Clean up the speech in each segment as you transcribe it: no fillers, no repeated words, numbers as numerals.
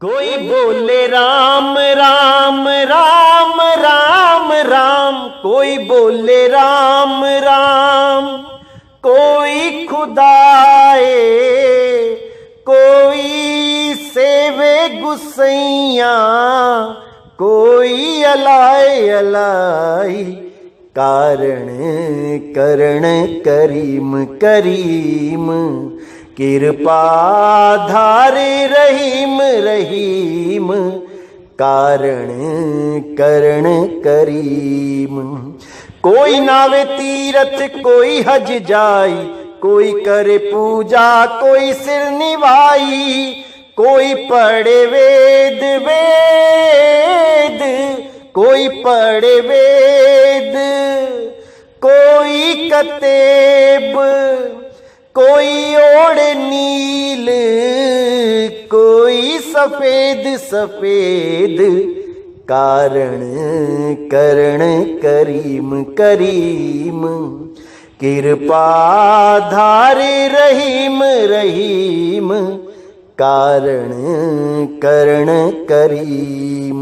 कोई बोले राम राम राम राम राम, कोई बोले राम राम, कोई खुदाए, कोई सेवे गुसैया, कोई अलाए अलाई, कारण करण करीम करीम, कृपा धारे रहीम रहीम, कारण करण करीम। कोई नावे तीरथ कोई हज जाई, कोई करे पूजा कोई सिर निभाई, कोई पढ़े वेद वेद, कोई पढ़े वेद, कोई कतेब, कोई ओढ़े नील, कोई सफेद सफेद, कारण करण करीम करीम, कृपा धारे रहीम रहीम, कारण करण करीम।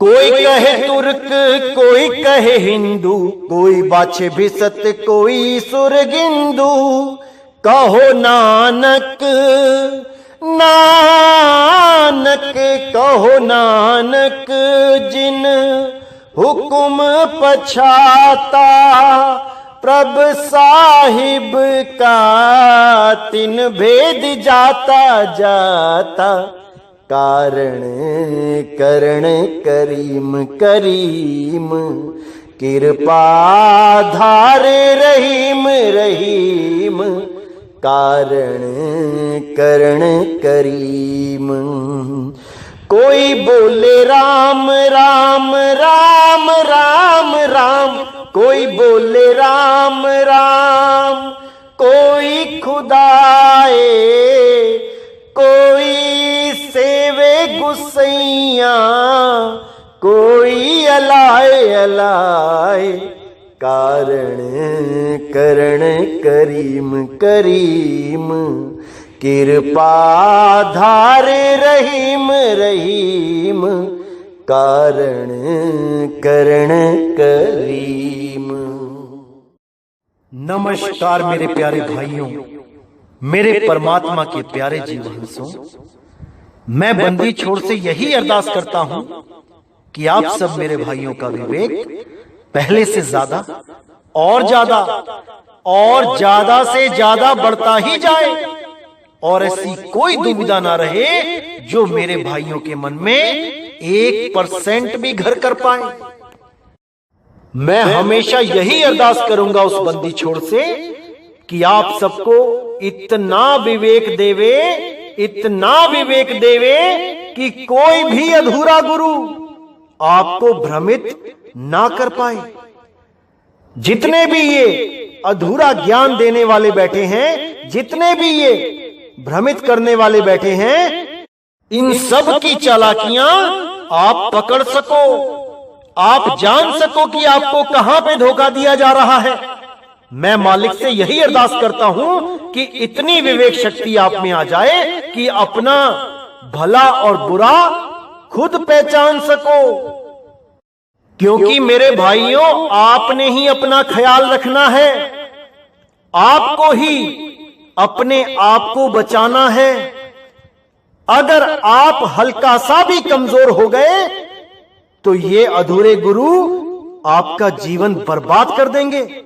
कोई कहे तुर्क कोई कहे हिंदू, कोई बाछे भिसत कोई सुरगिंदू, कहो नानक नानक, कहो नानक, जिन हुकुम पछाता, प्रभ साहिब का तिन भेद जाता जाता, कारण करण करीम करीम, कृपा धारे रहीम रहीम, कारण करण करीम। कोई बोले राम राम राम राम राम, कोई बोले राम राम, कोई खुदाए, कोई सेवे गुसैया, कोई अलाए अलाए, कारण करण करीम करीम, कृपा धारे रहीम रहीम, कारण करण करीम। नमस्कार मेरे प्यारे भाइयों, मेरे परमात्मा के प्यारे जीवहंसों, मैं बंदी छोड़ से यही अरदास करता हूं कि आप सब मेरे भाइयों का विवेक पहले से ज्यादा और ज्यादा और ज्यादा से ज्यादा बढ़ता ही जाए, और ऐसी कोई दुविधा ना रहे जो मेरे भाइयों के मन में 1% भी घर कर पाए। मैं हमेशा यही अरदास करूंगा उस बंदी छोड़ से कि आप सबको इतना विवेक देवे, इतना विवेक देवे कि कोई भी अधूरा गुरु आपको भ्रमित ना कर पाए। जितने भी ये अधूरा ज्ञान देने वाले बैठे हैं, जितने भी ये भ्रमित करने वाले बैठे हैं, इन सब की चालाकियां आप पकड़ सको, आप जान सको कि आपको कहां पे धोखा दिया जा रहा है। मैं मालिक से यही अरदास करता हूं कि इतनी विवेक शक्ति आप में आ जाए कि अपना भला और बुरा खुद पहचान सको। क्योंकि मेरे भाइयों, आपने ही अपना ख्याल रखना है, आपको ही अपने आप को बचाना है। अगर आप हल्का सा भी कमजोर हो गए तो ये अधूरे गुरु आपका जीवन बर्बाद कर देंगे।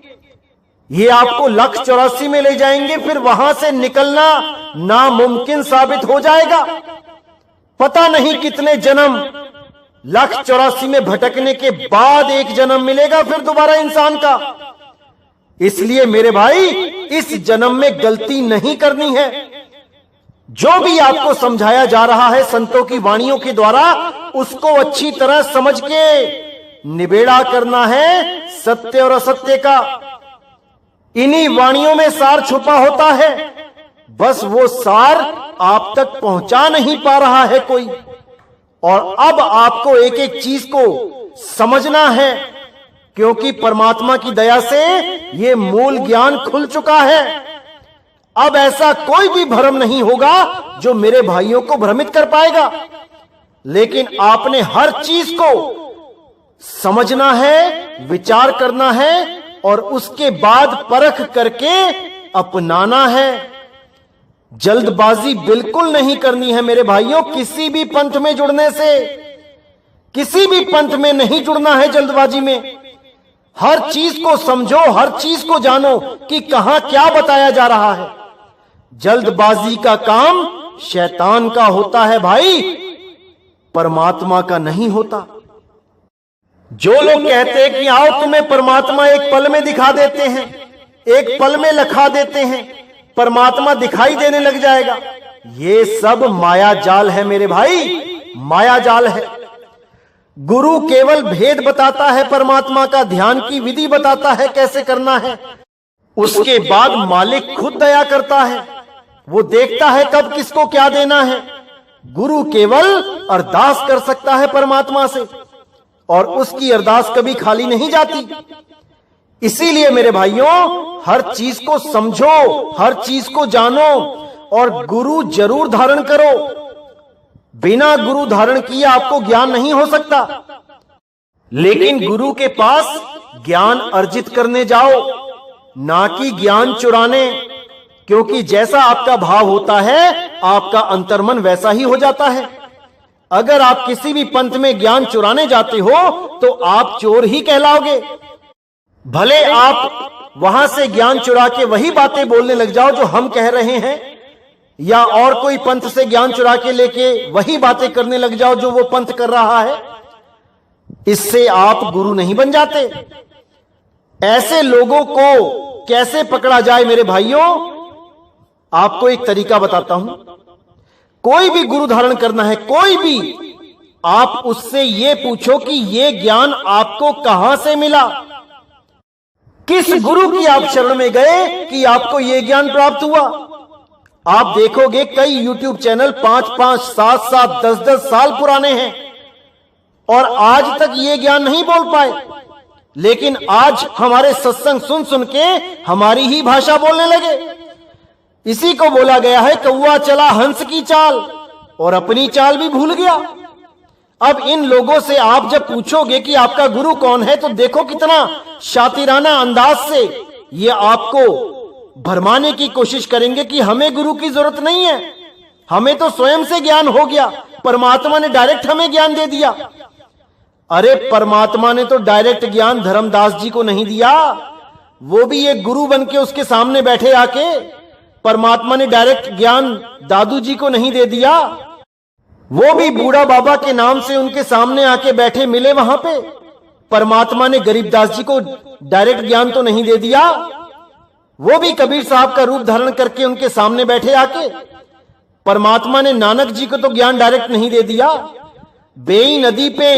ये आपको 1,84 में ले जाएंगे, फिर वहां से निकलना नामुमकिन साबित हो जाएगा। पता नहीं कितने जन्म 1,84 में भटकने के बाद एक जन्म मिलेगा फिर दोबारा इंसान का। इसलिए मेरे भाई, इस जन्म में गलती नहीं करनी है। जो भी आपको समझाया जा रहा है संतों की वाणियों के द्वारा, उसको अच्छी तरह समझ के निबेड़ा करना है सत्य और असत्य का। इन्हीं वाणियों में सार छुपा होता है, बस वो सार आप तक पहुंचा नहीं पा रहा है कोई। और अब आपको एक एक चीज को समझना है, क्योंकि परमात्मा की दया से ये मूल ज्ञान खुल चुका है। अब ऐसा कोई भी भ्रम नहीं होगा जो मेरे भाइयों को भ्रमित कर पाएगा। लेकिन आपने हर चीज को समझना है, विचार करना है और उसके बाद परख करके अपनाना है। जल्दबाजी बिल्कुल नहीं करनी है मेरे भाइयों। किसी भी पंथ में जुड़ने से, किसी भी पंथ में नहीं जुड़ना है जल्दबाजी में। हर चीज को समझो, हर चीज को जानो कि कहां क्या बताया जा रहा है। जल्दबाजी का काम शैतान का होता है भाई, परमात्मा का नहीं होता। जो लोग कहते हैं कि आओ तुम्हें परमात्मा एक पल में दिखा देते हैं, एक पल में लखा देते हैं, परमात्मा दिखाई देने लग जाएगा, ये सब माया जाल है मेरे भाई, माया जाल है। गुरु केवल भेद बताता है परमात्मा का, ध्यान की विधि बताता है कैसे करना है। उसके बाद मालिक खुद दया करता है, वो देखता है कब किसको क्या देना है। गुरु केवल अरदास कर सकता है परमात्मा से और उसकी अरदास कभी खाली नहीं जाती। इसीलिए मेरे भाइयों, हर चीज को समझो, हर चीज को जानो और गुरु जरूर धारण करो। बिना गुरु धारण किए आपको ज्ञान नहीं हो सकता। लेकिन गुरु के पास ज्ञान अर्जित करने जाओ, ना कि ज्ञान चुराने, क्योंकि जैसा आपका भाव होता है आपका अंतर्मन वैसा ही हो जाता है। अगर आप किसी भी पंथ में ज्ञान चुराने जाते हो तो आप चोर ही कहलाओगे। भले आप वहां से ज्ञान चुरा के वही बातें बोलने लग जाओ जो हम कह रहे हैं, या और कोई पंथ से ज्ञान चुरा के लेके वही बातें करने लग जाओ जो वो पंथ कर रहा है, इससे आप गुरु नहीं बन जाते। ऐसे लोगों को कैसे पकड़ा जाए मेरे भाइयों, आपको एक तरीका बताता हूं। कोई भी गुरु धारण करना है, कोई भी, आप उससे यह पूछो कि यह ज्ञान आपको कहां से मिला, किस गुरु की आप शरण में गए कि आपको यह ज्ञान प्राप्त हुआ। आप देखोगे कई YouTube चैनल 5-5, 7-7, 10-10 साल पुराने हैं और आज तक ये ज्ञान नहीं बोल पाए। लेकिन आज हमारे सत्संग सुन सुन के हमारी ही भाषा बोलने लगे। इसी को बोला गया है कौवा चला हंस की चाल, और अपनी चाल भी भूल गया। अब इन लोगों से आप जब पूछोगे कि आपका गुरु कौन है, तो देखो कितना शातिराना अंदाज से ये आपको भरमाने की कोशिश करेंगे कि हमें गुरु की जरूरत नहीं है, हमें तो स्वयं से ज्ञान हो गया, परमात्मा ने डायरेक्ट हमें ज्ञान दे दिया। अरे परमात्मा ने तो डायरेक्ट ज्ञान धर्मदास जी को नहीं दिया, वो भी एक गुरु बन के उसके सामने बैठे आके। परमात्मा ने डायरेक्ट ज्ञान दादू जी को नहीं दे दिया, वो भी बूढ़ा बाबा के नाम से उनके सामने आके बैठे मिले वहां पे। परमात्मा ने गरीबदास जी को डायरेक्ट ज्ञान तो नहीं दे दिया, वो भी कबीर साहब का रूप धारण करके उनके सामने बैठे आके। परमात्मा ने नानक जी को तो ज्ञान डायरेक्ट नहीं दे दिया। बेई नदी पे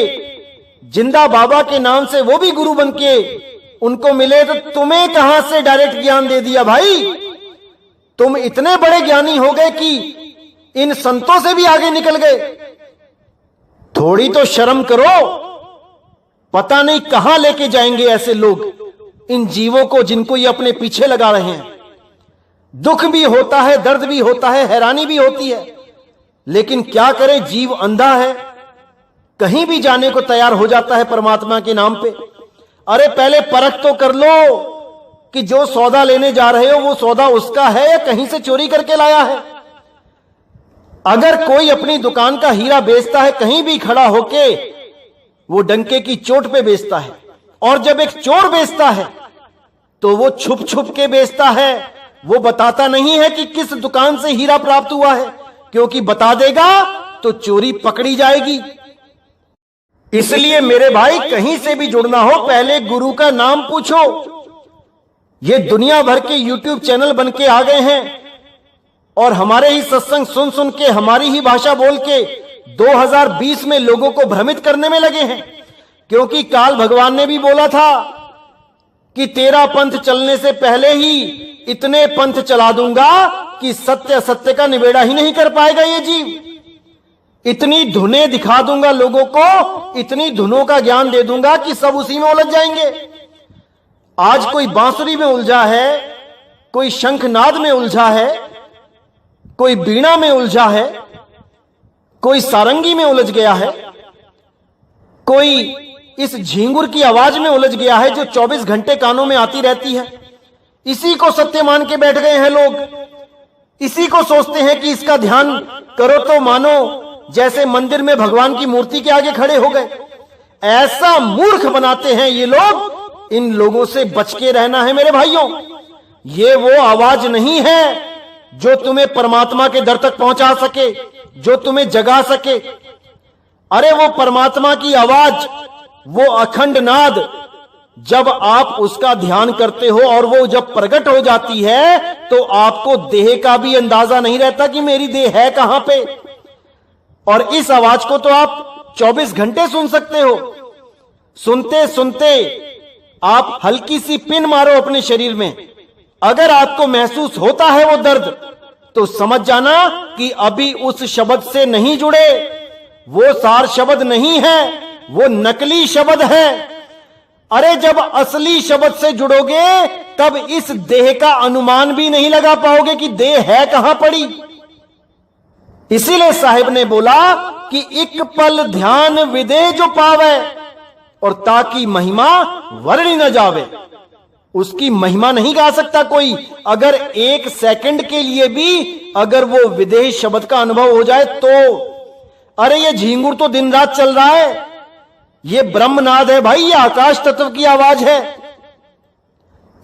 जिंदा बाबा के नाम से वो भी गुरु बन के उनको मिले, तो तुम्हें कहां से डायरेक्ट ज्ञान दे दिया भाई। तुम इतने बड़े ज्ञानी हो गए कि इन संतों से भी आगे निकल गए। थोड़ी तो शर्म करो, पता नहीं कहां लेके जाएंगे ऐसे लोग इन जीवों को जिनको ये अपने पीछे लगा रहे हैं। दुख भी होता है, दर्द भी होता है, हैरानी भी होती है, लेकिन क्या करे, जीव अंधा है, कहीं भी जाने को तैयार हो जाता है परमात्मा के नाम पे। अरे पहले परख तो कर लो कि जो सौदा लेने जा रहे हो वो सौदा उसका है या कहीं से चोरी करके लाया है। अगर कोई अपनी दुकान का हीरा बेचता है, कहीं भी खड़ा होके वो डंके की चोट पे बेचता है, और जब एक चोर बेचता है तो वो छुप छुप के बेचता है, वो बताता नहीं है कि किस दुकान से हीरा प्राप्त हुआ है, क्योंकि बता देगा तो चोरी पकड़ी जाएगी। इसलिए मेरे भाई, कहीं से भी जुड़ना हो पहले गुरु का नाम पूछो। ये दुनिया भर के YouTube चैनल बन के आ गए हैं और हमारे ही सत्संग सुन सुन के, हमारी ही भाषा बोल के 2020 में लोगों को भ्रमित करने में लगे हैं। क्योंकि काल भगवान ने भी बोला था कि तेरा पंथ चलने से पहले ही इतने पंथ चला दूंगा कि सत्य सत्य का निबेड़ा ही नहीं कर पाएगा ये जीव। इतनी धुनें दिखा दूंगा लोगों को, इतनी धुनों का ज्ञान दे दूंगा कि सब उसी में उलझ जाएंगे। आज कोई बांसुरी में उलझा है, कोई शंखनाद में उलझा है, कोई बीणा में उलझा है, कोई सारंगी में उलझ गया है, कोई इस झींगुर की आवाज में उलझ गया है जो 24 घंटे कानों में आती रहती है। इसी को सत्य मान के बैठ गए हैं लोग। इसी को सोचते हैं कि इसका ध्यान करो तो मानो जैसे मंदिर में भगवान की मूर्ति के आगे खड़े हो गए। ऐसा मूर्ख बनाते हैं ये लोग। इन लोगों से बच के रहना है मेरे भाइयों। ये वो आवाज नहीं है जो तुम्हें परमात्मा के दर तक पहुंचा सके, जो तुम्हें जगा सके। अरे वो परमात्मा की आवाज, वो अखंड नाद, जब आप उसका ध्यान करते हो और वो जब प्रकट हो जाती है तो आपको देह का भी अंदाजा नहीं रहता कि मेरी देह है कहां पे। और इस आवाज को तो आप 24 घंटे सुन सकते हो। सुनते सुनते आप हल्की सी पिन मारो अपने शरीर में, अगर आपको महसूस होता है वो दर्द, तो समझ जाना कि अभी उस शब्द से नहीं जुड़े। वो सार शब्द नहीं है, वो नकली शब्द है। अरे जब असली शब्द से जुड़ोगे तब इस देह का अनुमान भी नहीं लगा पाओगे कि देह है कहां पड़ी। इसीलिए साहिब ने बोला कि एक पल ध्यान विदे जो पावे और ताकि महिमा वर्णी न जावे। उसकी महिमा नहीं गा सकता कोई। अगर 1 सेकंड के लिए भी अगर वो विदेह शब्द का अनुभव हो जाए तो। अरे ये झींगुर तो दिन रात चल रहा है। ये ब्रह्मनाद है भाई, ये आकाश तत्व की आवाज है।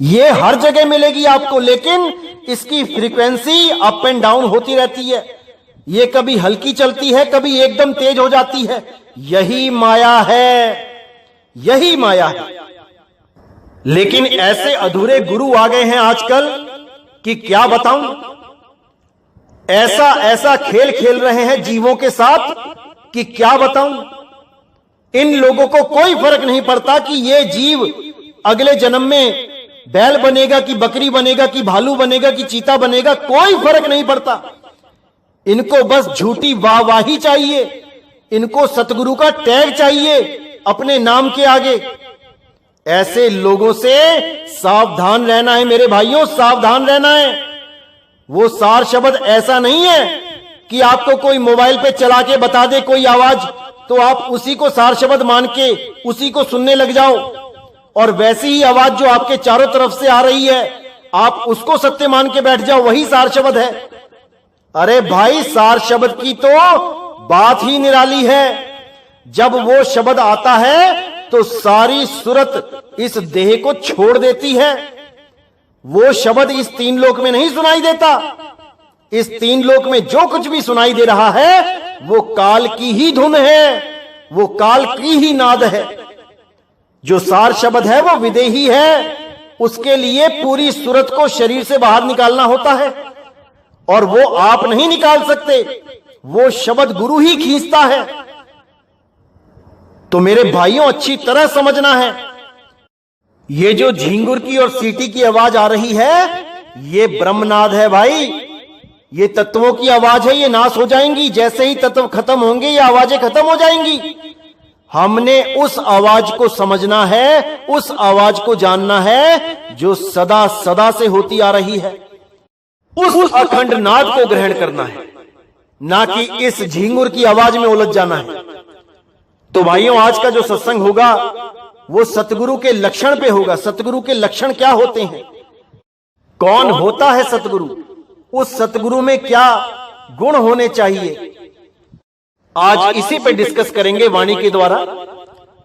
ये हर जगह मिलेगी आपको, लेकिन इसकी फ्रीक्वेंसी अप एंड डाउन होती रहती है। ये कभी हल्की चलती है, कभी एकदम तेज हो जाती है। यही माया है, यही माया है। लेकिन ऐसे अधूरे गुरु आ गए हैं आजकल कि क्या बताऊं। ऐसा ऐसा खेल खेल रहे हैं जीवों के साथ कि क्या बताऊं। इन लोगों को कोई फर्क नहीं पड़ता कि ये जीव अगले जन्म में बैल बनेगा कि बकरी बनेगा कि भालू बनेगा कि चीता बनेगा, कोई फर्क नहीं पड़ता। इनको बस झूठी वाहवाही चाहिए, इनको सतगुरु का टैग चाहिए अपने नाम के आगे। ऐसे लोगों से सावधान रहना है मेरे भाइयों, सावधान रहना है। वो सार शब्द ऐसा नहीं है कि आपको कोई मोबाइल पे चला के बता दे कोई आवाज तो आप उसी को सार शब्द मान के उसी को सुनने लग जाओ, और वैसी ही आवाज जो आपके चारों तरफ से आ रही है आप उसको सत्य मान के बैठ जाओ, वही सार शब्द है। अरे भाई, सार शब्द की तो बात ही निराली है। जब वो शब्द आता है तो सारी सूरत इस देह को छोड़ देती है। वो शब्द इस 3 लोक में नहीं सुनाई देता। इस 3 लोक में जो कुछ भी सुनाई दे रहा है वो काल की ही धुन है, वो काल की ही नाद है। जो सार शब्द है वो विदेही है। उसके लिए पूरी सूरत को शरीर से बाहर निकालना होता है और वो आप नहीं निकाल सकते, वो शब्द गुरु ही खींचता है। तो मेरे भाइयों, अच्छी तरह समझना है, ये जो झींगुर की और सीटी की आवाज आ रही है ये ब्रह्मनाद है भाई। ये तत्वों की आवाज है, ये नाश हो जाएंगी। जैसे ही तत्व खत्म होंगे ये आवाजें खत्म हो जाएंगी। हमने उस आवाज को समझना है, उस आवाज को जानना है जो सदा सदा से होती आ रही है। उस अखंड नाद को ग्रहण करना है, ना कि इस झींगुर की आवाज में उलझ जाना है। तो भाइयों, आज का जो सत्संग होगा वो सतगुरु के लक्षण पे होगा। सतगुरु के लक्षण क्या होते हैं, कौन होता है सतगुरु, उस सतगुरु में क्या गुण होने चाहिए, आज इसी पे डिस्कस करेंगे वाणी के द्वारा।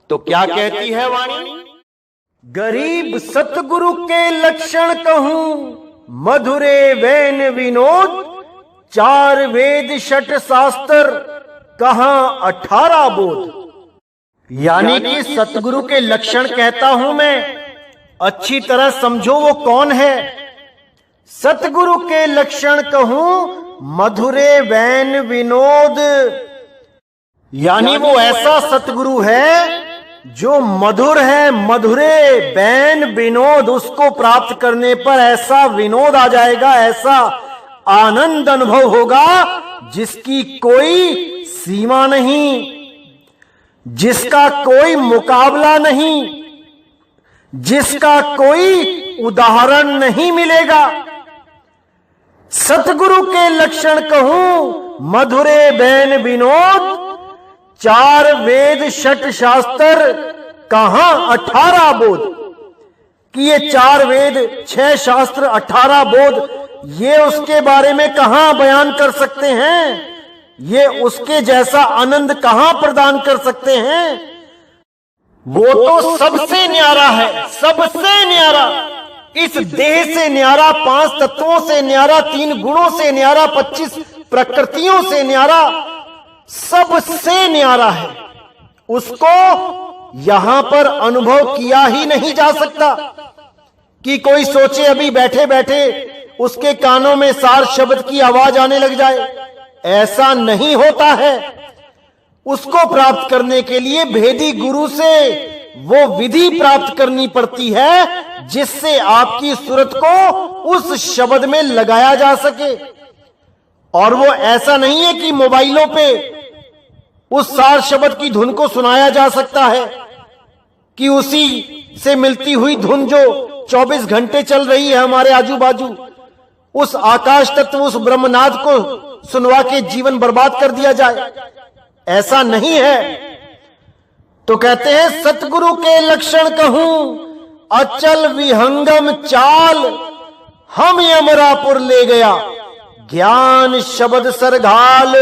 तो क्या कहती है वाणी? गरीब सतगुरु के लक्षण कहूं, मधुरे वैन विनोद, 4 वेद 6 शास्त्र, कहां 18 बोध। यानी कि सतगुरु के लक्षण कहता हूं मैं, अच्छी तरह समझो वो कौन है। सतगुरु के लक्षण कहूं, मधुरे वैन विनोद, यानी वो ऐसा सतगुरु है जो मधुर है। मधुरे वैन विनोद, उसको प्राप्त करने पर ऐसा विनोद आ जाएगा, ऐसा आनंद अनुभव होगा जिसकी कोई सीमा नहीं, जिसका कोई मुकाबला नहीं, जिसका कोई उदाहरण नहीं मिलेगा। सतगुरु के लक्षण कहूं मधुरे बैन विनोद, 4 वेद 6 शास्त्र कहां 18 बोध। कि ये 4 वेद 6 शास्त्र 18 बोध, ये उसके बारे में कहां बयान कर सकते हैं? ये उसके जैसा आनंद कहां प्रदान कर सकते हैं? वो तो सबसे न्यारा है, सबसे न्यारा, इस देह से न्यारा, 5 तत्वों से न्यारा, 3 गुणों से न्यारा, 25 प्रकृतियों से न्यारा, सबसे न्यारा है। उसको यहां पर अनुभव किया ही नहीं जा सकता। कि कोई सोचे अभी बैठे बैठे उसके कानों में सार शब्द की आवाज आने लग जाए, ऐसा नहीं होता है। उसको प्राप्त करने के लिए भेदी गुरु से वो विधि प्राप्त करनी पड़ती है जिससे आपकी सूरत को उस शब्द में लगाया जा सके। और वो ऐसा नहीं है कि मोबाइलों पे उस सार शब्द की धुन को सुनाया जा सकता है, कि उसी से मिलती हुई धुन जो 24 घंटे चल रही है हमारे आजू बाजू, उस आकाश तत्व, उस ब्रह्मनाद को सुनवा के जीवन बर्बाद कर दिया जाए, ऐसा नहीं है। तो कहते हैं सतगुरु के लक्षण कहूं अचल विहंगम चाल, हम यमरापुर ले गया ज्ञान शब्द सरघाल।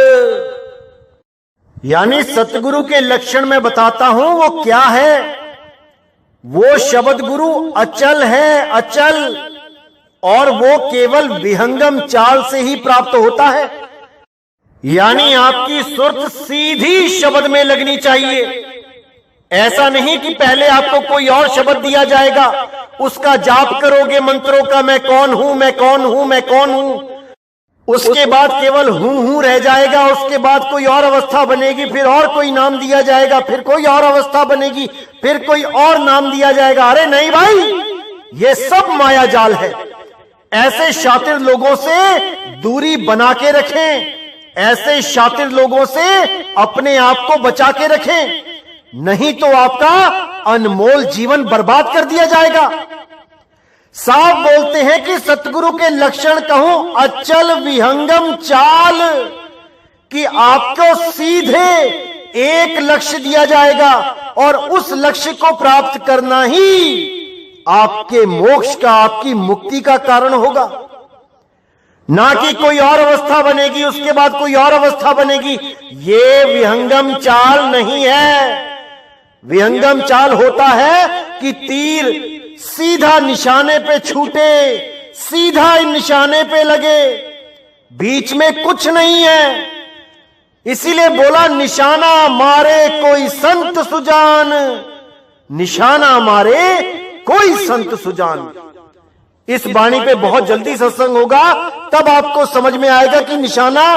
यानी सतगुरु के लक्षण मैं बताता हूं वो क्या है। वो शब्द गुरु अचल है, अचल, और वो केवल विहंगम चाल से ही प्राप्त होता है। यानी आपकी सुरत सीधी शब्द में लगनी चाहिए। ऐसा नहीं कि पहले आपको कोई और शब्द दिया जाएगा, उसका जाप करोगे मंत्रों का, मैं कौन हूं, मैं कौन हूं, मैं कौन हूं, उसके बाद केवल हूं रह जाएगा। उसके बाद कोई और अवस्था बनेगी, फिर और कोई नाम दिया जाएगा, फिर कोई और अवस्था बनेगी, फिर कोई और नाम दिया जाएगा। अरे नहीं भाई, ये सब माया जाल है। ऐसे शातिर लोगों से दूरी बना के रखें, ऐसे शातिर लोगों से अपने आप को बचा के रखें, नहीं तो आपका अनमोल जीवन बर्बाद कर दिया जाएगा। साफ बोलते हैं कि सतगुरु के लक्षण कहूं अचल विहंगम चाल, कि आपको सीधे एक लक्ष्य दिया जाएगा और उस लक्ष्य को प्राप्त करना ही आपके मोक्ष का, आपकी मुक्ति का कारण होगा। ना कि कोई और अवस्था बनेगी, उसके बाद कोई और अवस्था बनेगी। ये विहंगम चाल नहीं है। विहंगम चाल होता है कि तीर सीधा निशाने पे छूटे, सीधा निशाने पे लगे, बीच में कुछ नहीं है। इसीलिए बोला निशाना मारे कोई संत सुजान, निशाना मारे कोई संत सुजान। इस वाणी पे बहुत जल्दी सत्संग होगा, तब आपको समझ में आएगा कि निशाना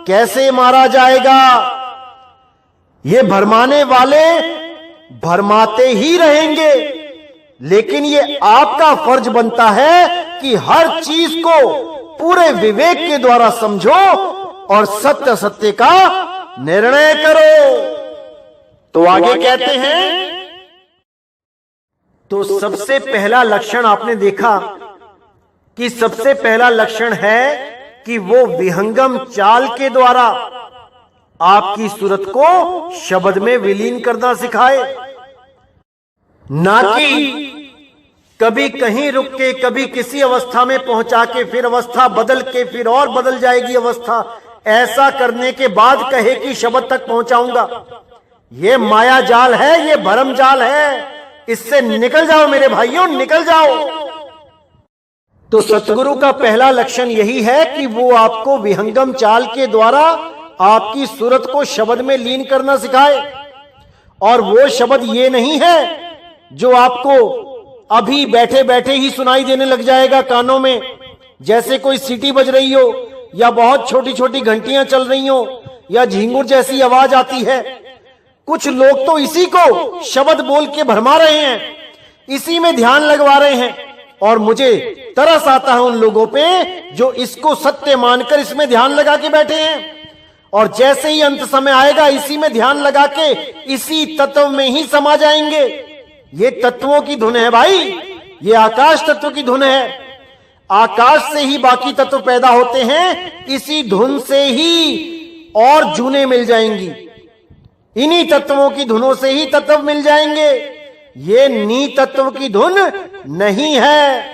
कैसे मारा जाएगा। ये भरमाने वाले भरमाते ही रहेंगे, लेकिन ये आपका फर्ज बनता है कि हर चीज को पूरे विवेक के द्वारा समझो और सत्य सत्य का निर्णय करो। तो आगे कहते हैं, तो सबसे पहला लक्षण आपने देखा कि सबसे पहला लक्षण है कि वो विहंगम चाल के द्वारा आपकी सूरत को शब्द में विलीन करना सिखाए, ना कि कभी कहीं रुक के, कभी किसी अवस्था में पहुंचा के, फिर अवस्था बदल के, फिर और बदल जाएगी अवस्था, ऐसा करने के बाद कहे कि शब्द तक पहुंचाऊंगा। ये माया जाल है, ये भरम जाल है, इससे निकल जाओ मेरे भाइयों, निकल जाओ। तो सतगुरु का पहला लक्षण यही है कि वो आपको विहंगम चाल के द्वारा आपकी सूरत को शब्द में लीन करना सिखाए। और वो शब्द ये नहीं है जो आपको अभी बैठे बैठे ही सुनाई देने लग जाएगा कानों में, जैसे कोई सीटी बज रही हो, या बहुत छोटी छोटी घंटियां चल रही हो, या झिंगुर जैसी आवाज आती है। कुछ लोग तो इसी को शब्द बोल के भरमा रहे हैं, इसी में ध्यान लगवा रहे हैं, और मुझे तरस आता है उन लोगों पे जो इसको सत्य मानकर इसमें ध्यान लगा के बैठे हैं, और जैसे ही अंत समय आएगा इसी में ध्यान लगा के इसी तत्व में ही समा जाएंगे। ये तत्वों की धुन है भाई, ये आकाश तत्व की धुन है। आकाश से ही बाकी तत्व पैदा होते हैं, इसी धुन से ही और जूने मिल जाएंगी, इन्हीं तत्वों की धुनों से ही तत्व मिल जाएंगे। ये नी तत्व की धुन नहीं है।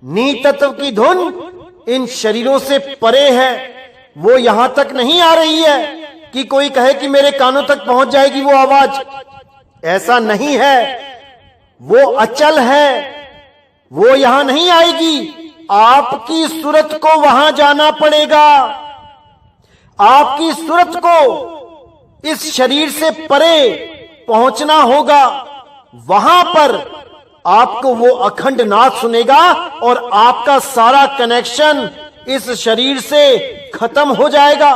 नी तत्व की धुन इन शरीरों से परे है। वो यहां तक नहीं आ रही है कि कोई कहे कि मेरे कानों तक पहुंच जाएगी वो आवाज। ऐसा नहीं है। वो अचल है, वो यहां नहीं आएगी। आपकी सूरत को वहां जाना पड़ेगा। आपकी सूरत को इस शरीर से परे पहुंचना होगा। वहां पर आपको वो अखंड नाद सुनेगा और आपका सारा कनेक्शन इस शरीर से खत्म हो जाएगा।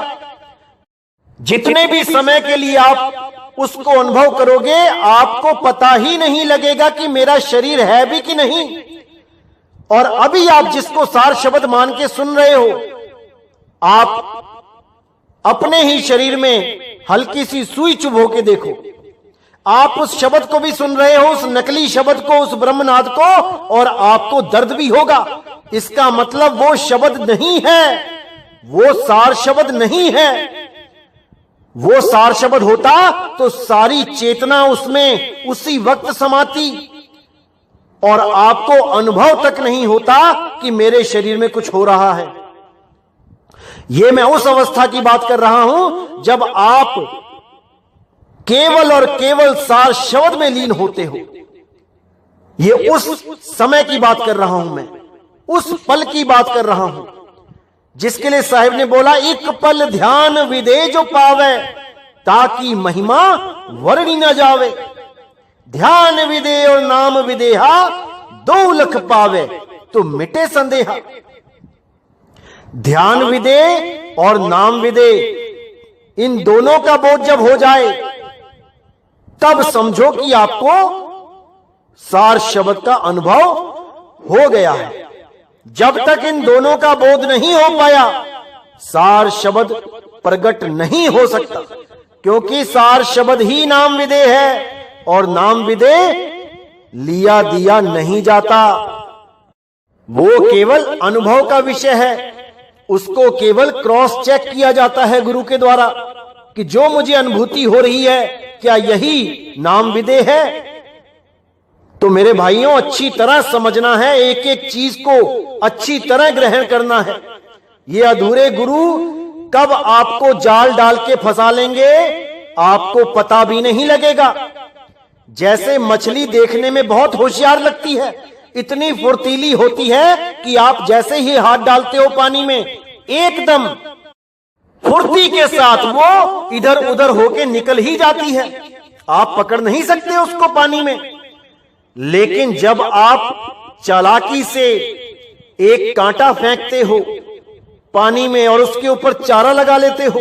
जितने भी समय के लिए आप उसको अनुभव करोगे, आपको पता ही नहीं लगेगा कि मेरा शरीर है भी कि नहीं। और अभी आप जिसको सार शब्द मान के सुन रहे हो, आप अपने ही शरीर में हल्की सी सुई चुभो के देखो। आप उस शब्द को भी सुन रहे हो, उस नकली शब्द को, उस ब्रह्मनाद को, और आपको दर्द भी होगा। इसका मतलब वो शब्द नहीं है, वो सार शब्द नहीं है। वो सार शब्द होता तो सारी चेतना उसमें उसी वक्त समाती और आपको अनुभव तक नहीं होता कि मेरे शरीर में कुछ हो रहा है। ये मैं उस अवस्था की बात कर रहा हूं जब आप केवल और केवल सार शब्द में लीन होते हो। ये उस समय की बात कर रहा हूं मैं, उस पल की बात कर रहा हूं जिसके लिए साहिब ने बोला, एक पल ध्यान विदे जो पावे, ताकि महिमा वर्णी न जावे। ध्यान विदे और नाम विदेहा, दो लख पावे तो मिटे संदेहा। ध्यान विदे और नाम विदे, इन दोनों का बोध जब हो जाए तब समझो कि आपको सार शब्द का अनुभव हो गया है। जब तक इन दोनों का बोध नहीं हो पाया, सार शब्द प्रकट नहीं हो सकता, क्योंकि सार शब्द ही नाम विदे है और नाम विदे लिया दिया नहीं जाता। वो केवल अनुभव का विषय है, उसको केवल क्रॉस चेक किया जाता है गुरु के द्वारा कि जो मुझे अनुभूति हो रही है क्या यही नाम विदे है। तो मेरे भाइयों, अच्छी तरह समझना है, एक एक चीज को अच्छी तरह ग्रहण करना है। ये अधूरे गुरु कब आपको जाल डाल के फंसा लेंगे आपको पता भी नहीं लगेगा। जैसे मछली देखने में बहुत होशियार लगती है, इतनी फुर्तीली होती है कि आप जैसे ही हाथ डालते हो पानी में, एकदम फुर्ती के साथ वो इधर उधर होके निकल ही जाती है। आप पकड़ नहीं सकते उसको पानी में। लेकिन जब आप चालाकी से एक कांटा फेंकते हो पानी में और उसके ऊपर चारा लगा लेते हो,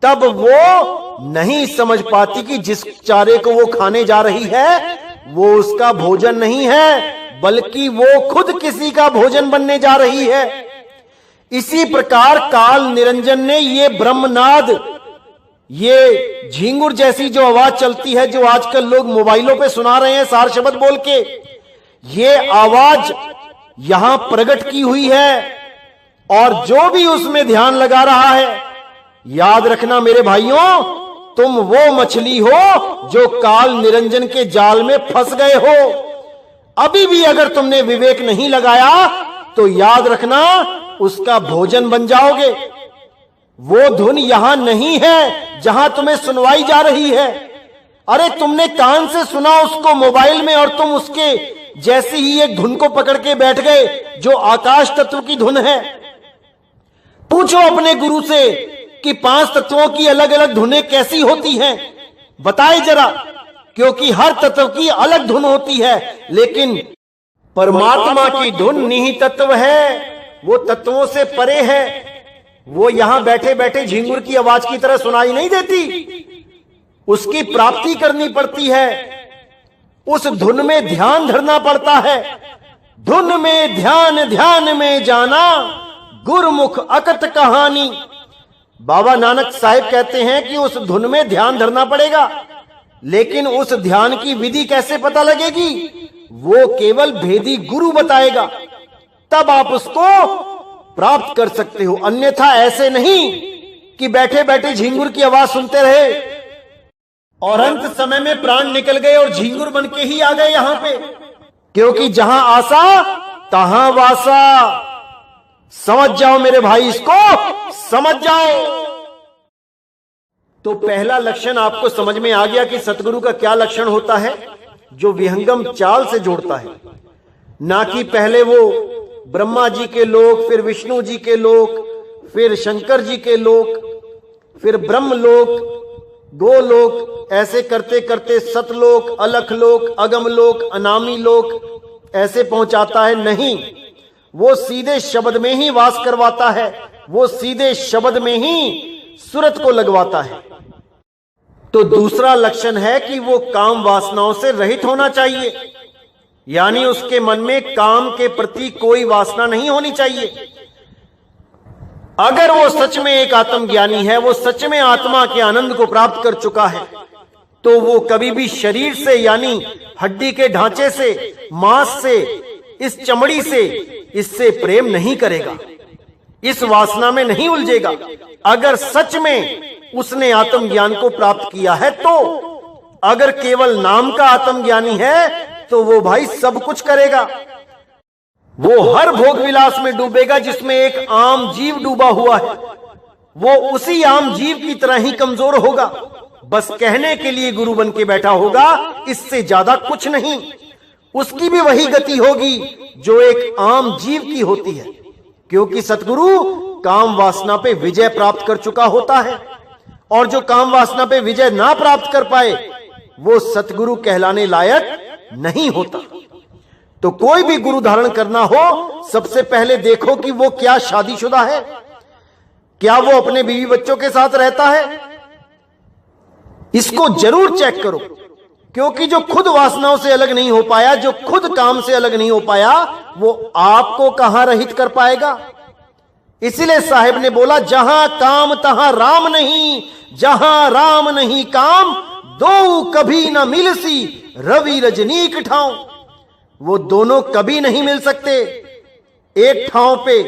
तब वो नहीं समझ पाती कि जिस चारे को वो खाने जा रही है वो उसका भोजन नहीं है, बल्कि वो खुद किसी का भोजन बनने जा रही है। इसी प्रकार काल निरंजन ने ये ब्रह्मनाद, ये झिंगुर जैसी जो आवाज चलती है, जो आजकल लोग मोबाइलों पे सुना रहे हैं सार शब्द बोल के, ये आवाज यहां प्रकट की हुई है। और जो भी उसमें ध्यान लगा रहा है, याद रखना मेरे भाइयों, तुम वो मछली हो जो काल निरंजन के जाल में फंस गए हो। अभी भी अगर तुमने विवेक नहीं लगाया तो याद रखना उसका भोजन बन जाओगे। वो धुन यहां नहीं है जहां तुम्हें सुनवाई जा रही है। अरे तुमने कान से सुना उसको मोबाइल में और तुम उसके जैसी ही एक धुन को पकड़ के बैठ गए जो आकाश तत्व की धुन है। पूछो अपने गुरु से कि 5 तत्वों की अलग अलग धुनें कैसी होती हैं, बताए जरा, क्योंकि हर तत्व की अलग धुन होती है। लेकिन परमात्मा की धुन निहित तत्व है, वो तत्वों से परे है। वो यहां बैठे बैठे झिंगुर की आवाज की तरह सुनाई नहीं देती, उसकी प्राप्ति करनी पड़ती है, उस धुन में ध्यान धरना पड़ता है। धुन में ध्यान, ध्यान में जाना, गुरमुख अकत कहानी। बाबा नानक साहिब कहते हैं कि उस धुन में ध्यान धरना पड़ेगा, लेकिन उस ध्यान की विधि कैसे पता लगेगी, वो केवल भेदी गुरु बताएगा। तब आप उसको प्राप्त कर सकते हो। अन्यथा ऐसे नहीं कि बैठे बैठे झिंगुर की आवाज सुनते रहे और अंत समय में प्राण निकल गए और झिंगुर बन के ही आ गए यहां पे। क्योंकि जहां आशा तहां वासा। समझ जाओ मेरे भाई, इसको समझ जाओ। तो पहला लक्षण आपको समझ में आ गया कि सतगुरु का क्या लक्षण होता है, जो विहंगम चाल से जोड़ता है। ना कि पहले वो ब्रह्मा जी के लोक, फिर विष्णु जी के लोक, फिर शंकर जी के लोक, फिर ब्रह्म लोक, गोलोक, ऐसे करते करते सतलोक, अलख लोक, अगम लोक, अनामी लोक ऐसे पहुंचाता है। नहीं, वो सीधे शब्द में ही वास करवाता है, वो सीधे शब्द में ही सूरत को लगवाता है। तो दूसरा लक्षण है कि वो काम वासनाओं से रहित होना चाहिए, यानी उसके मन में काम के प्रति कोई वासना नहीं होनी चाहिए। अगर वो सच में एक आत्मज्ञानी है, वो सच में आत्मा के आनंद को प्राप्त कर चुका है, तो वो कभी भी शरीर से यानी हड्डी के ढांचे से, मांस से, इस चमड़ी से, इससे प्रेम नहीं करेगा, इस वासना में नहीं उलझेगा। अगर सच में उसने आत्मज्ञान को प्राप्त किया है तो। अगर केवल नाम का आत्मज्ञानी है तो वो भाई सब कुछ करेगा, वो हर भोग विलास में डूबेगा जिसमें एक आम जीव डूबा हुआ है। वो उसी आम जीव की तरह ही कमजोर होगा, बस कहने के लिए गुरु बन के बैठा होगा, इससे ज्यादा कुछ नहीं। उसकी भी वही गति होगी जो एक आम जीव की होती है, क्योंकि सतगुरु काम वासना पे विजय प्राप्त कर चुका होता है। और जो काम वासना पे विजय ना प्राप्त कर पाए वो सतगुरु कहलाने लायक नहीं होता। तो कोई भी गुरु धारण करना हो, सबसे पहले देखो कि वो क्या शादीशुदा है, क्या वो अपने बीवी बच्चों के साथ रहता है, इसको जरूर चेक करो। क्योंकि जो खुद वासनाओं से अलग नहीं हो पाया, जो खुद काम से अलग नहीं हो पाया, वो आपको कहां रहित कर पाएगा। इसीलिए साहिब ने बोला, जहां काम तहां राम नहीं, जहां राम नहीं काम, दो कभी न मिलसी रवि रजनीक ठाव। वो दोनों कभी नहीं मिल सकते एक ठाव पे।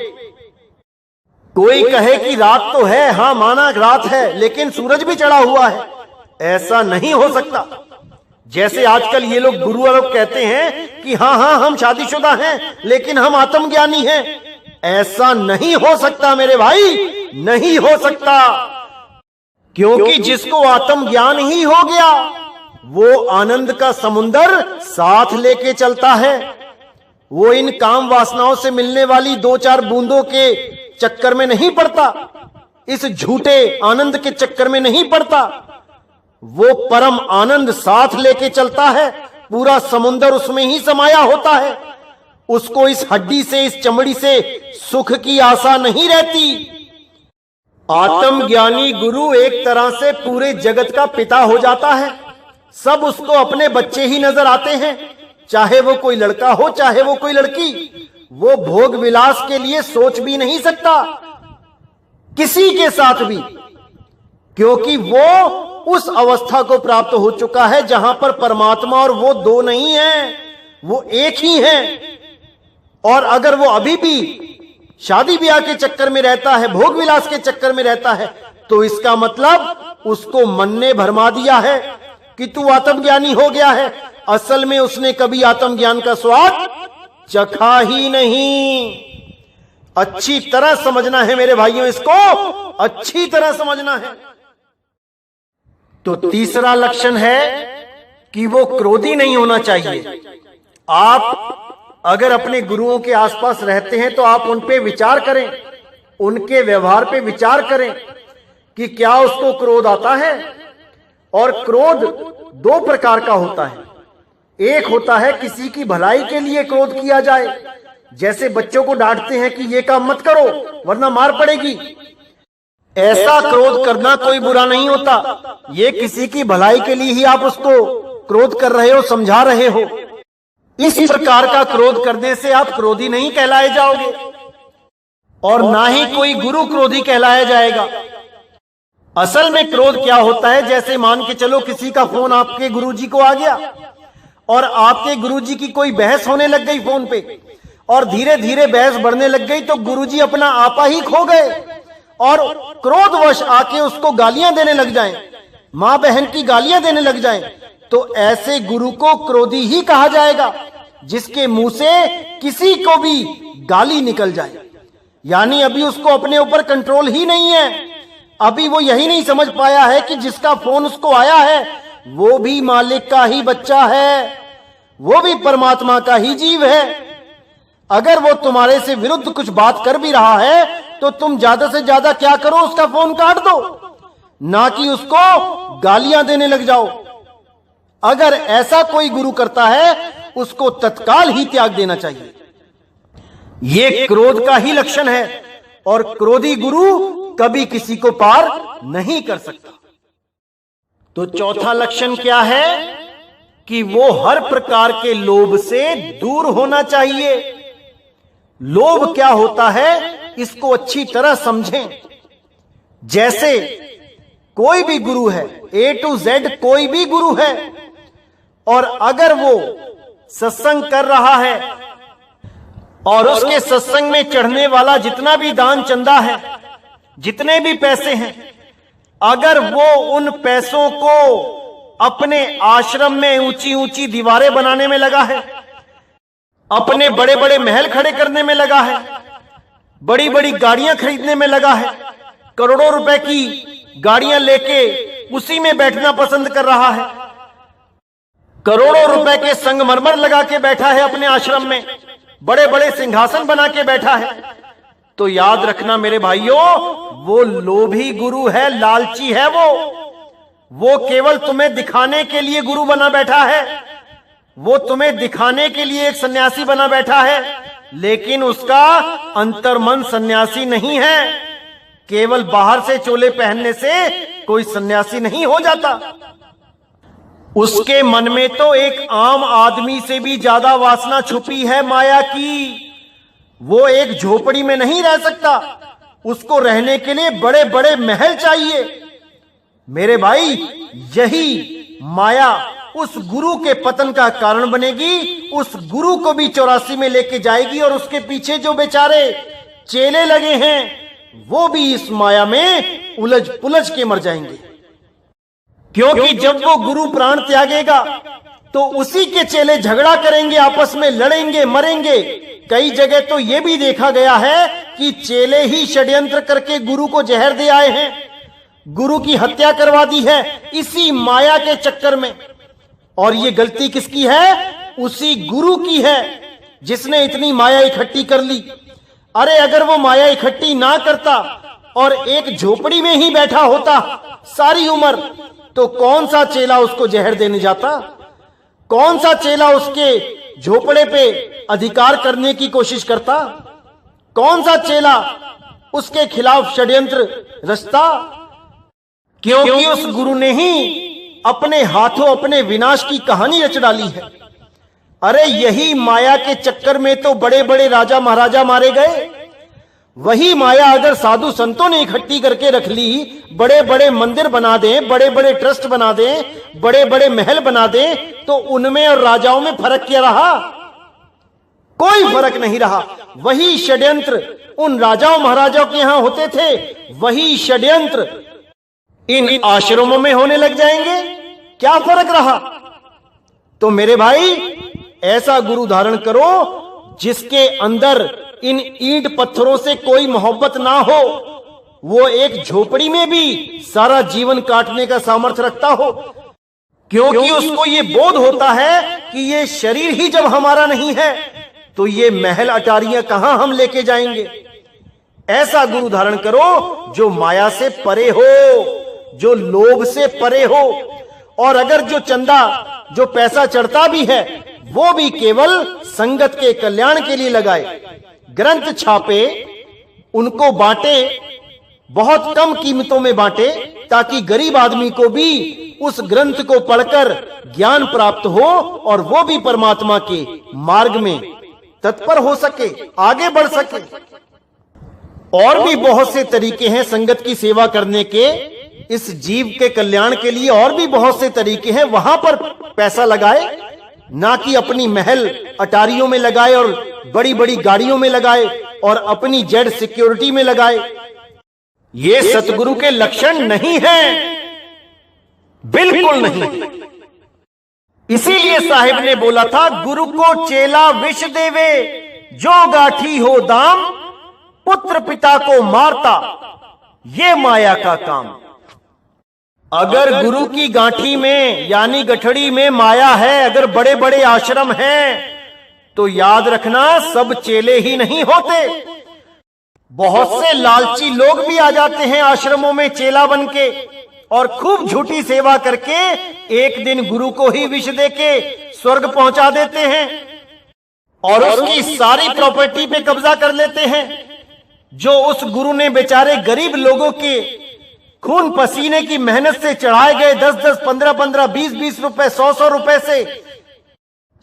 कोई कहे कि रात तो है, हां माना रात है, लेकिन सूरज भी चढ़ा हुआ है, ऐसा नहीं हो सकता। जैसे आजकल ये लोग गुरु लोग कहते हैं कि हां हां हम शादीशुदा हैं लेकिन हम आत्मज्ञानी हैं, ऐसा नहीं हो सकता मेरे भाई, नहीं हो सकता। क्योंकि जिसको आत्मज्ञान ही हो गया वो आनंद का समुंदर साथ लेके चलता है। वो इन काम वासनाओं से मिलने वाली दो चार बूंदों के चक्कर में नहीं पड़ता, इस झूठे आनंद के चक्कर में नहीं पड़ता। वो परम आनंद साथ लेके चलता है, पूरा समुंदर उसमें ही समाया होता है। उसको इस हड्डी से, इस चमड़ी से सुख की आशा नहीं रहती। आत्मज्ञानी गुरु एक तरह से पूरे जगत का पिता हो जाता है। सब उसको अपने बच्चे ही नजर आते हैं, चाहे वो कोई लड़का हो चाहे वो कोई लड़की। वो भोग विलास के लिए सोच भी नहीं सकता किसी के साथ भी, क्योंकि वो उस अवस्था को प्राप्त हो चुका है जहां पर परमात्मा और वो दो नहीं है, वो एक ही है। और अगर वो अभी भी शादी ब्याह के चक्कर में रहता है, भोग विलास के चक्कर में रहता है, तो इसका मतलब उसको मन ने भरमा दिया है कि तू आत्मज्ञानी हो गया है। असल में उसने कभी आत्मज्ञान का स्वाद चखा ही नहीं। अच्छी तरह समझना है मेरे भाइयों, इसको अच्छी तरह समझना है। तो तीसरा लक्षण है कि वो क्रोधी नहीं होना चाहिए। आप अगर अपने गुरुओं के आसपास रहते हैं तो आप उन पे विचार करें, उनके व्यवहार पे विचार करें कि क्या उसको क्रोध आता है। और क्रोध दो प्रकार का होता है। एक होता है किसी की भलाई के लिए क्रोध किया जाए, जैसे बच्चों को डांटते हैं कि ये काम मत करो वरना मार पड़ेगी। ऐसा क्रोध करना कोई बुरा नहीं होता, ये किसी की भलाई के लिए ही आप उसको क्रोध कर रहे हो, समझा रहे हो। इस प्रकार का क्रोध करने से आप क्रोधी नहीं कहलाए जाओगे और ना ही कोई गुरु क्रोधी कहलाया जाएगा। असल में क्रोध क्या होता है, जैसे मान के चलो किसी का फोन आपके गुरुजी को आ गया और आपके गुरुजी की कोई बहस होने लग गई फोन पे, और धीरे धीरे बहस बढ़ने लग गई तो गुरुजी अपना आपा ही खो गए और क्रोधवश आके उसको गालियां देने लग जाएं, मां बहन की गालियां देने लग जाएं, तो ऐसे गुरु को क्रोधी ही कहा जाएगा जिसके मुंह से किसी को भी गाली निकल जाए। यानी अभी उसको अपने ऊपर कंट्रोल ही नहीं है। अभी वो यही नहीं समझ पाया है कि जिसका फोन उसको आया है वो भी मालिक का ही बच्चा है, वो भी परमात्मा का ही जीव है। अगर वो तुम्हारे से विरुद्ध कुछ बात कर भी रहा है तो तुम ज्यादा से ज्यादा क्या करो, उसका फोन काट दो, ना कि उसको गालियां देने लग जाओ। अगर ऐसा कोई गुरु करता है उसको तत्काल ही त्याग देना चाहिए। यह क्रोध का ही लक्षण है और क्रोधी गुरु कभी किसी को पार नहीं कर सकता। तो चौथा लक्षण क्या है कि वो हर प्रकार के लोभ से दूर होना चाहिए। लोभ क्या होता है इसको अच्छी तरह समझें। जैसे कोई भी गुरु है, A to Z कोई भी गुरु है, और अगर वो सत्संग कर रहा है और उसके सत्संग में चढ़ने वाला जितना भी दान चंदा है, जितने भी पैसे हैं, अगर वो उन पैसों को अपने आश्रम में ऊंची ऊंची दीवारें बनाने में लगा है, अपने बड़े बड़े महल खड़े करने में लगा है, बड़ी बड़ी गाड़ियां खरीदने में लगा है, करोड़ों रुपए की गाड़ियां लेके उसी में बैठना पसंद कर रहा है, करोड़ों रुपए के संगमरमर लगा के बैठा है अपने आश्रम में, बड़े बड़े सिंहासन बना के बैठा है, तो याद रखना मेरे भाइयों, वो लोभी गुरु है, लालची है। वो केवल तुम्हें दिखाने के लिए गुरु बना बैठा है, वो तुम्हें दिखाने के लिए एक सन्यासी बना बैठा है, लेकिन उसका अंतर्मन सन्यासी नहीं है। केवल बाहर से चोले पहनने से कोई सन्यासी नहीं हो जाता। उसके मन में तो एक आम आदमी से भी ज्यादा वासना छुपी है माया की। वो एक झोपड़ी में नहीं रह सकता, उसको रहने के लिए बड़े बड़े महल चाहिए। मेरे भाई, यही माया उस गुरु के पतन का कारण बनेगी। उस गुरु को भी 84 में लेके जाएगी और उसके पीछे जो बेचारे चेले लगे हैं वो भी इस माया में उलझ पुलझ के मर जाएंगे। क्योंकि जब वो गुरु प्राण त्यागेगा तो उसी के चेले झगड़ा करेंगे, आपस में लड़ेंगे, मरेंगे। कई जगह तो यह भी देखा गया है कि चेले ही षड्यंत्र करके गुरु को जहर दे आए हैं, गुरु की हत्या करवा दी है इसी माया के चक्कर में। और ये गलती किसकी है? उसी गुरु की है जिसने इतनी माया इकट्ठी कर ली। अरे अगर वो माया इकट्ठी ना करता और एक झोपड़ी में ही बैठा होता सारी उम्र, तो कौन सा चेला उसको जहर देने जाता? कौन सा चेला उसके झोपड़े पे अधिकार करने की कोशिश करता? कौन सा चेला उसके खिलाफ षड्यंत्र रचता? क्योंकि उस गुरु ने ही अपने हाथों अपने विनाश की कहानी रच डाली है। अरे यही माया के चक्कर में तो बड़े बड़े राजा महाराजा मारे गए। वही माया अगर साधु संतों ने इकट्ठी करके रख ली, बड़े बड़े मंदिर बना दें, बड़े बड़े ट्रस्ट बना दें, बड़े बड़े महल बना दें, तो उनमें और राजाओं में फर्क क्या रहा? कोई फर्क नहीं रहा। वही षड्यंत्र उन राजाओं महाराजाओं के यहां होते थे, वही षड्यंत्र इन आश्रमों में होने लग जाएंगे। क्या फर्क रहा? तो मेरे भाई, ऐसा गुरु धारण करो जिसके अंदर इन ईंट पत्थरों से कोई मोहब्बत ना हो, वो एक झोपड़ी में भी सारा जीवन काटने का सामर्थ्य रखता हो। क्योंकि उसको ये बोध होता है कि ये शरीर ही जब हमारा नहीं है तो ये महल अटारियां कहां हम लेके जाएंगे। ऐसा गुरु धारण करो जो माया से परे हो, जो लोभ से परे हो। और अगर जो चंदा, जो पैसा चढ़ता भी है, वो भी केवल संगत के कल्याण के लिए लगाए। ग्रंथ छापे, उनको बांटे, बहुत कम कीमतों में बांटे, ताकि गरीब आदमी को भी उस ग्रंथ को पढ़कर ज्ञान प्राप्त हो और वो भी परमात्मा के मार्ग में तत्पर हो सके, आगे बढ़ सके। और भी बहुत से तरीके हैं संगत की सेवा करने के, इस जीव के कल्याण के लिए और भी बहुत से तरीके हैं। वहां पर पैसा लगाए, ना कि अपनी महल अटारियों में लगाए और बड़ी बड़ी गाड़ियों में लगाए और अपनी जेड सिक्योरिटी में लगाए। ये सतगुरु के लक्षण नहीं है, बिल्कुल नहीं। इसीलिए साहिब ने बोला था, गुरु को चेला विष देवे, जो गाठी हो दाम, पुत्र पिता को मारता, ये माया का काम। अगर गुरु की गांठी में यानी गठड़ी में माया है, अगर बड़े बड़े आश्रम हैं, तो याद रखना सब चेले ही नहीं होते। बहुत से लालची लोग भी आ जाते हैं आश्रमों में चेला बन के और खूब झूठी सेवा करके एक दिन गुरु को ही विष देके स्वर्ग पहुंचा देते हैं और उसकी सारी प्रॉपर्टी पे कब्जा कर लेते हैं, जो उस गुरु ने बेचारे गरीब लोगों के खून पसीने की मेहनत से चढ़ाए गए 10-10, 15-15, 20-20 रुपए, 100-100 रुपए से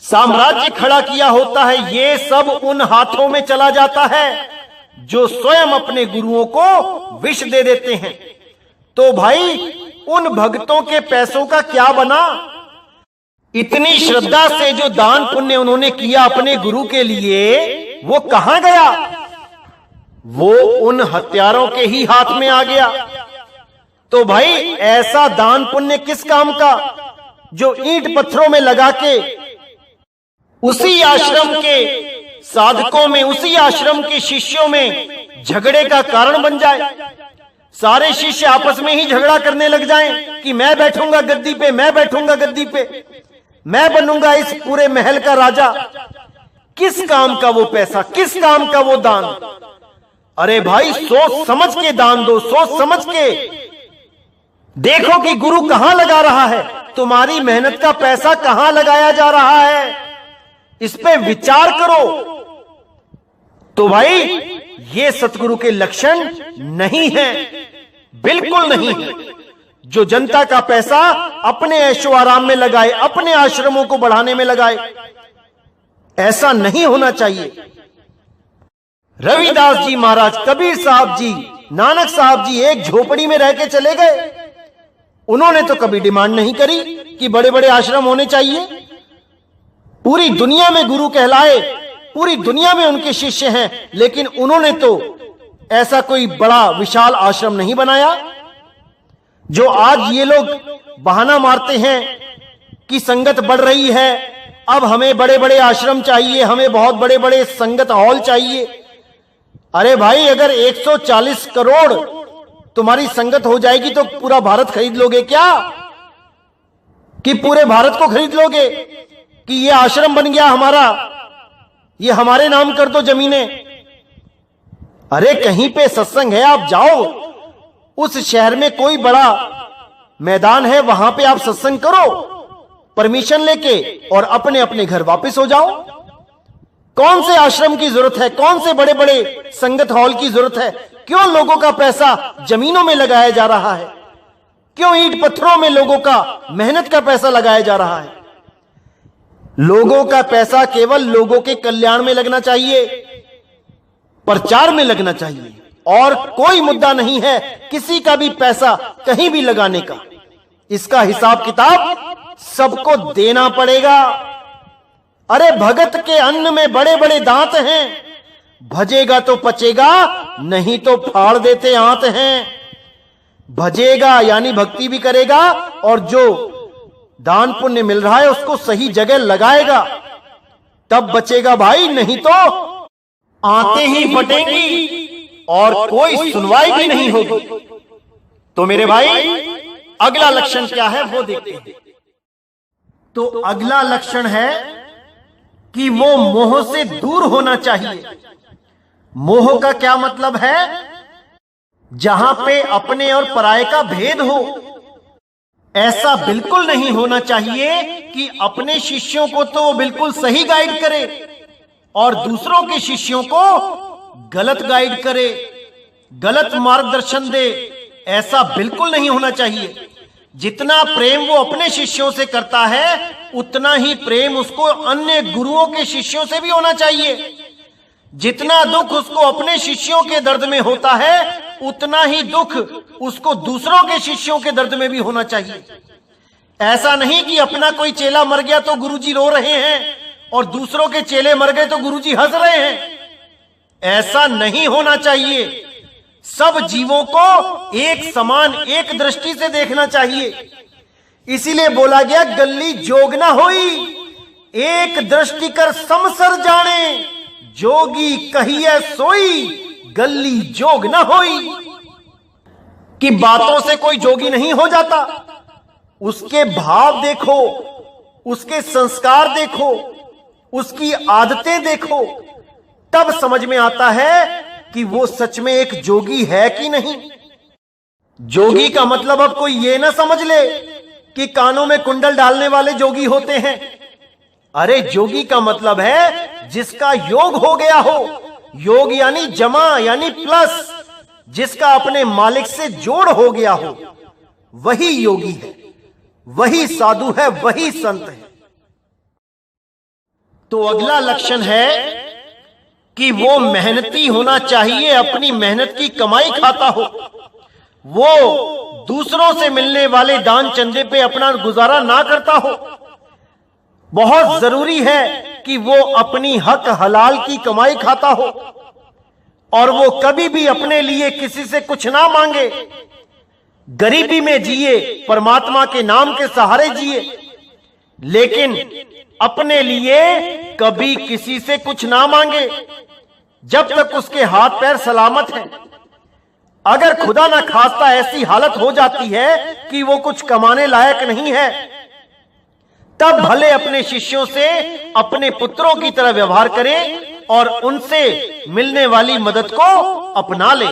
साम्राज्य खड़ा किया होता है, ये सब उन हाथों में चला जाता है जो स्वयं अपने गुरुओं को विष दे देते हैं। तो भाई उन भक्तों के पैसों का क्या बना? इतनी श्रद्धा से जो दान पुण्य उन्होंने किया अपने गुरु के लिए, वो कहां गया? वो उन हत्यारों के ही हाथ में आ गया। तो भाई ऐसा दान पुण्य किस काम का, जो ईंट पत्थरों में लगा के उसी आश्रम के साधकों में, उसी आश्रम के शिष्यों में झगड़े का कारण बन जाए। सारे शिष्य आपस में ही झगड़ा करने लग जाएं कि मैं बैठूंगा गद्दी पे, मैं बैठूंगा गद्दी पे, मैं बनूंगा इस पूरे महल का राजा। किस काम का वो पैसा, किस काम का वो दान? अरे भाई सोच समझ के दान दो, सोच समझ के देखो कि गुरु कहां लगा रहा है, तुम्हारी मेहनत का पैसा कहां लगाया जा रहा है, इस पे विचार करो। तो भाई ये सतगुरु के लक्षण नहीं है, बिल्कुल नहीं है। जो जनता का पैसा अपने ऐशो आराम में लगाए, अपने आश्रमों को बढ़ाने में लगाए, ऐसा नहीं होना चाहिए। रविदास जी महाराज, कबीर साहब जी, नानक साहब जी एक झोपड़ी में रह के चले गए। उन्होंने तो कभी डिमांड नहीं करी कि बड़े बड़े आश्रम होने चाहिए। पूरी दुनिया में गुरु कहलाए, पूरी दुनिया में उनके शिष्य हैं, लेकिन उन्होंने तो ऐसा कोई बड़ा विशाल आश्रम नहीं बनाया। जो आज ये लोग बहाना मारते हैं कि संगत बढ़ रही है, अब हमें बड़े बड़े आश्रम चाहिए, हमें बहुत बड़े बड़े संगत हॉल चाहिए। अरे भाई अगर 140 करोड़ तुम्हारी संगत हो जाएगी तो पूरा भारत खरीद लोगे क्या? कि पूरे भारत को खरीद लोगे कि ये आश्रम बन गया हमारा, ये हमारे नाम कर दो जमीनें? अरे कहीं पे सत्संग है, आप जाओ, उस शहर में कोई बड़ा मैदान है, वहां पे आप सत्संग करो परमिशन लेके और अपने अपने घर वापस हो जाओ। कौन से आश्रम की जरूरत है, कौन से बड़े बड़े संगत हॉल की जरूरत है? क्यों लोगों का पैसा जमीनों में लगाया जा रहा है? क्यों ईंट पत्थरों में लोगों का मेहनत का पैसा लगाया जा रहा है? लोगों का पैसा केवल लोगों के कल्याण में लगना चाहिए, प्रचार में लगना चाहिए, और कोई मुद्दा नहीं है किसी का भी पैसा कहीं भी लगाने का। इसका हिसाब किताब सबको देना पड़ेगा। अरे भगत के अन्न में बड़े बड़े दांत हैं, भजेगा तो पचेगा, नहीं तो फाड़ देते आंत हैं। भजेगा यानी भक्ति भी करेगा, और जो दान पुण्य मिल रहा है उसको सही जगह लगाएगा, तब बचेगा भाई, नहीं तो आते ही फटेंगी और कोई सुनवाई भी नहीं होगी। तो मेरे भाई अगला लक्षण क्या है वो देखते हैं। तो अगला लक्षण है कि वो मोह से दूर होना चाहिए। मोह का क्या मतलब है? जहां पे अपने और पराये का भेद हो। ऐसा बिल्कुल नहीं होना चाहिए कि अपने शिष्यों को तो वो बिल्कुल सही गाइड करे और दूसरों के शिष्यों को गलत गाइड करे, गलत मार्गदर्शन दे। ऐसा बिल्कुल नहीं होना चाहिए। जितना प्रेम वो अपने शिष्यों से करता है, उतना ही प्रेम उसको अन्य गुरुओं के शिष्यों से भी होना चाहिए। जितना दुख उसको अपने शिष्यों के दर्द में होता है, उतना ही दुख उसको दूसरों के शिष्यों के दर्द में भी होना चाहिए। ऐसा नहीं कि अपना कोई चेला मर गया तो गुरुजी रो रहे हैं और दूसरों के चेले मर गए तो गुरुजी हंस रहे हैं। ऐसा नहीं होना चाहिए। सब जीवों को एक समान, एक दृष्टि से देखना चाहिए। इसीलिए बोला गया गल्ली जोग ना होई, एक दृष्टि कर समसर जाने, जोगी कहिए सोई, गल्ली जोग ना होई। कि बातों से कोई जोगी नहीं हो जाता, उसके भाव देखो, उसके संस्कार देखो, उसकी आदतें देखो, तब समझ में आता है कि वो सच में एक जोगी है कि नहीं। जोगी का मतलब अब कोई ये ना समझ ले कि कानों में कुंडल डालने वाले जोगी होते हैं। अरे जोगी का मतलब है जिसका योग हो गया हो। योग यानी जमा, यानी प्लस, जिसका अपने मालिक से जोड़ हो गया हो, वही योगी है, वही साधु है, वही संत है। तो अगला लक्षण है कि वो मेहनती होना चाहिए, अपनी मेहनत की कमाई खाता हो, वो दूसरों से मिलने वाले दान चंदे पे अपना गुजारा ना करता हो। बहुत जरूरी है कि वो अपनी हक हलाल की कमाई खाता हो और वो कभी भी अपने लिए किसी से कुछ ना मांगे, गरीबी में जिए, परमात्मा के नाम के सहारे जिए, लेकिन अपने लिए कभी किसी से कुछ ना मांगे जब तक उसके हाथ पैर सलामत हैं। अगर खुदा ना खास्ता ऐसी हालत हो जाती है कि वो कुछ कमाने लायक नहीं है, तब भले अपने शिष्यों से अपने पुत्रों की तरह व्यवहार करें और उनसे मिलने वाली मदद को अपना ले,